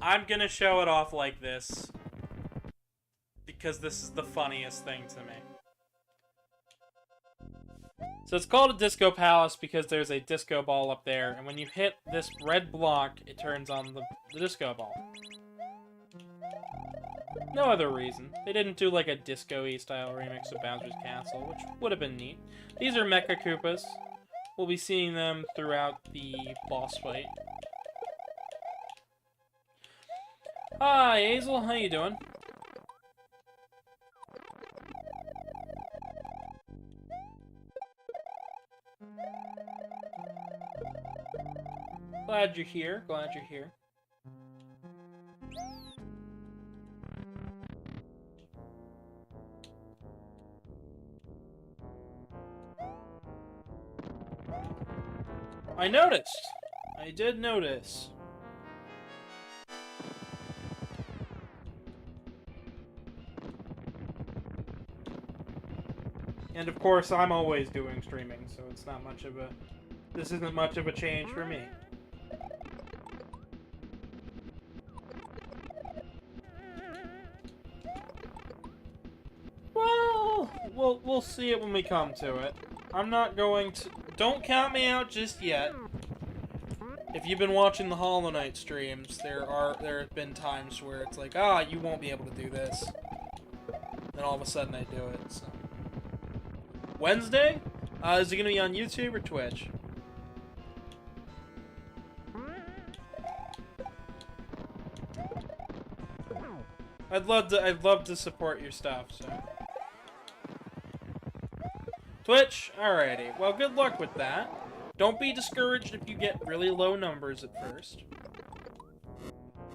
I'm gonna show it off like this, because this is the funniest thing to me. So it's called a disco palace because there's a disco ball up there, and when you hit this red block, it turns on the disco ball. No other reason. They didn't do like a disco-y style remix of Bowser's Castle, which would have been neat. These are Mecha Koopas. We'll be seeing them throughout the boss fight. Hi, Hazel. How you doing? Glad you're here. Glad you're here. I noticed. I did notice. And of course, I'm always doing streaming, so it's not much of a... this isn't much of a change for me. Well, we'll see it when we come to it. I'm not going to... don't count me out just yet. If you've been watching the Hollow Knight streams, there have been times where it's like, ah, you won't be able to do this. Then all of a sudden I do it, so... Wednesday? Is it gonna be on YouTube or Twitch? I'd love to support your stuff, so... Twitch? Alrighty. Well, good luck with that. Don't be discouraged if you get really low numbers at first.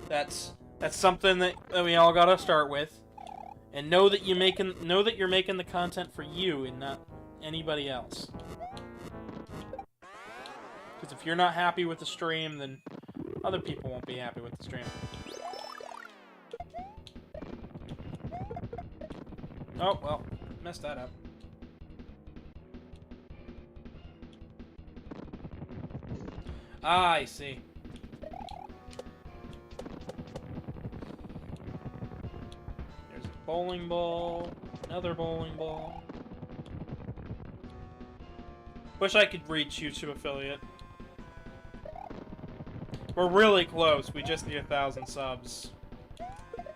That's something that we all gotta start with. And know that you're making the content for you and not anybody else. Because if you're not happy with the stream, then other people won't be happy with the stream. Oh, well, messed that up. Ah, I see. There's a bowling ball, another bowling ball. Wish I could reach YouTube affiliate. We're really close. We just need 1,000 subs.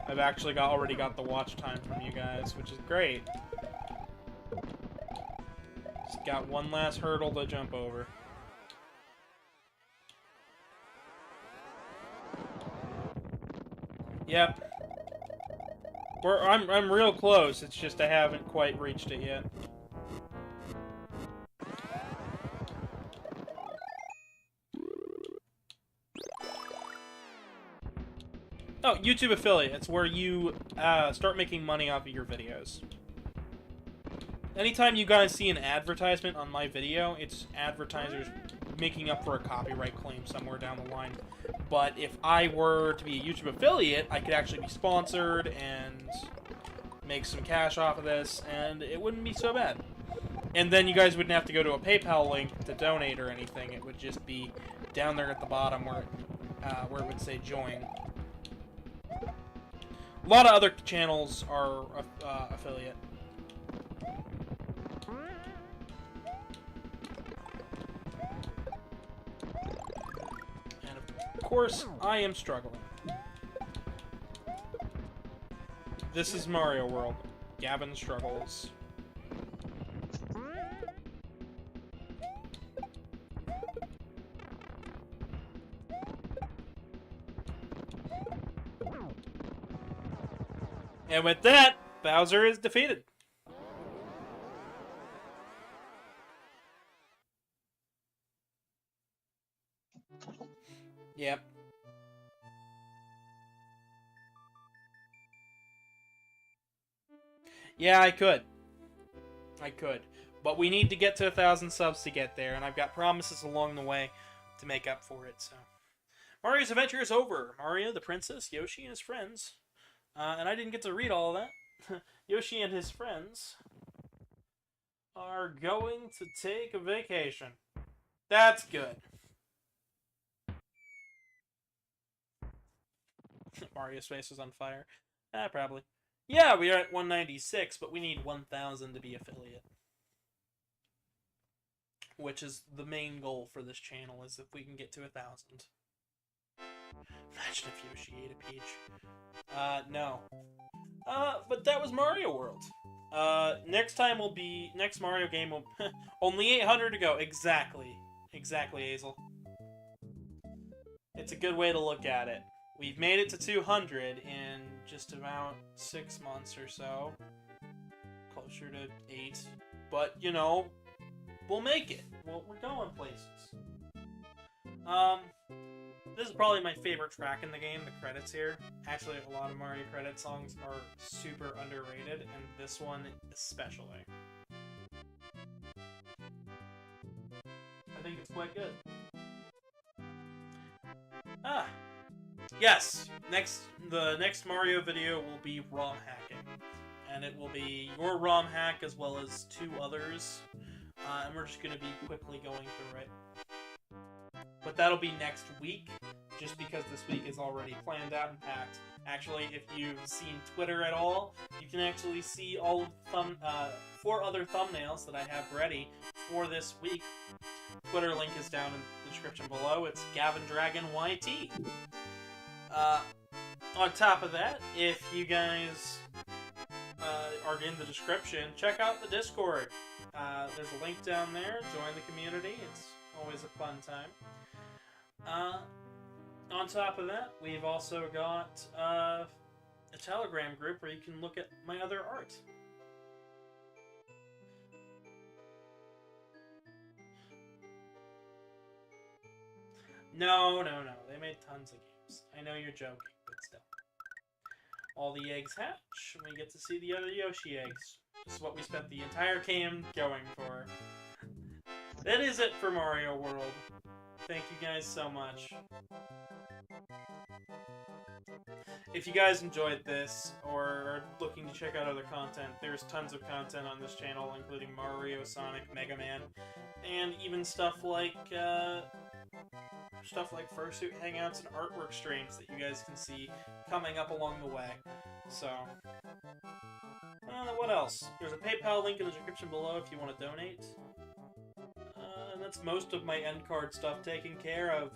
I've actually already got the watch time from you guys, which is great. Just got one last hurdle to jump over. Yep. I'm real close. It's just I haven't quite reached it yet. Oh, YouTube affiliate. It's where you start making money off of your videos. Anytime you guys see an advertisement on my video, it's advertisers making up for a copyright claim somewhere down the line. But if I were to be a YouTube affiliate, I could actually be sponsored and make some cash off of this, and it wouldn't be so bad. And then you guys wouldn't have to go to a PayPal link to donate or anything. It would just be down there at the bottom where it would say join. A lot of other channels are affiliate. And of course, I am struggling. This is Mario World. Gavin struggles. And with that, Bowser is defeated. Yep. Yeah, I could. But we need to get to 1,000 subs to get there, and I've got promises along the way to make up for it, so. Mario's adventure is over. Mario, the princess, Yoshi, and his friends. And I didn't get to read all of that. Yoshi and his friends are going to take a vacation. That's good. Mario's face is on fire. Probably. Yeah, we are at 196, but we need 1,000 to be affiliate. Which is the main goal for this channel, is if we can get to 1,000. Imagine if Yoshi ate a peach. No. But that was Mario World. Next Mario game will... only 800 to go. Exactly. Exactly, Hazel. It's a good way to look at it. We've made it to 200 in just about 6 months or so. Closer to 8. But, you know, we'll make it. We're going places. This is probably my favorite track in the game, the credits here. Actually, a lot of Mario credit songs are super underrated, and this one especially. I think it's quite good. Yes! The next Mario video will be ROM hacking. And it will be your ROM hack as well as 2 others. And we're just going to be quickly going through it. But that'll be next week, just because this week is already planned out and packed. Actually, if you've seen Twitter at all, you can actually see all of 4 other thumbnails that I have ready for this week. Twitter link is down in the description below. It's GavinDragonYT. On top of that, if you guys are in the description, check out the Discord. There's a link down there. Join the community. It's always a fun time. On top of that, we've also got a Telegram group where you can look at my other art. No. They made tons of games. I know you're joking, but still. All the eggs hatch, and we get to see the other Yoshi eggs. This is what we spent the entire game going for. That is it for Mario World. Thank you guys so much. If you guys enjoyed this, or are looking to check out other content, there's tons of content on this channel, including Mario, Sonic, Mega Man, and even stuff like fursuit hangouts and artwork streams that you guys can see coming up along the way. So, what else? There's a PayPal link in the description below if you want to donate. And that's most of my end card stuff taken care of.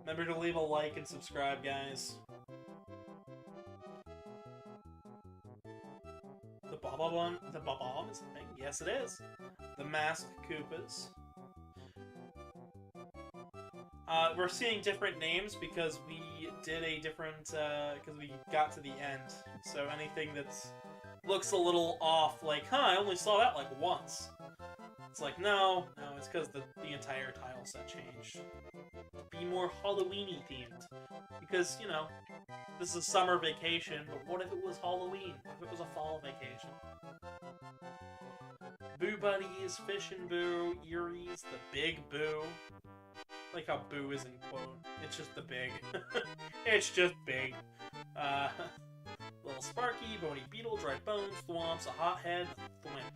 Remember to leave a like and subscribe, guys. The Bob-omb is a thing. Yes, it is. The Masked Koopas. We're seeing different names because we did a different, because we got to the end. So anything that's looks a little off, like, I only saw that like once. It's like, no, it's because the entire tile set changed. Be more Halloween-y themed. Because, you know, this is summer vacation, but what if it was Halloween? What if it was a fall vacation? Boo Buddies, Fish and Boo, Eerie's, the Big Boo. Like how Boo is in quote. It's just the big. It's just big. Little Sparky, Bony Beetle, Dry Bones, Thwomps, a Hothead, Thwimp.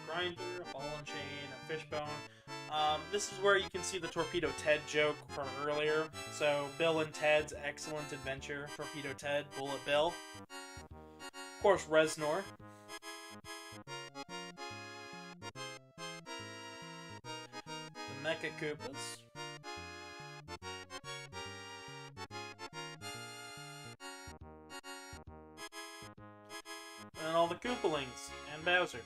Grinder, a Ball and Chain, a Fishbone. This is where you can see the Torpedo Ted joke from earlier. So, Bill and Ted's Excellent Adventure. Torpedo Ted, Bullet Bill. Of course, Reznor. The Mecha Koopas. And all the Koopalings. And Bowser.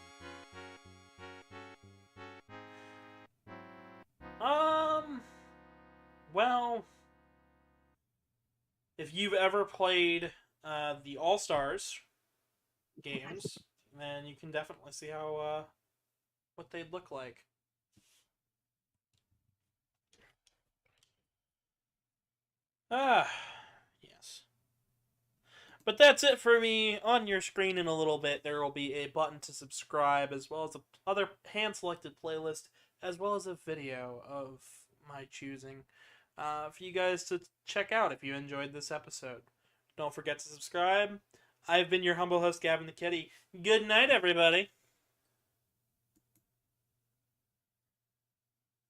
Well, if you've ever played the All-Stars games, then you can definitely see how what they'd look like. Yes. But that's it for me. On your screen in a little bit, there will be a button to subscribe, as well as other hand-selected playlist, as well as a video of my choosing for you guys to check out if you enjoyed this episode. Don't forget to subscribe. I've been your humble host, Gavin the Kitty. Good night, everybody.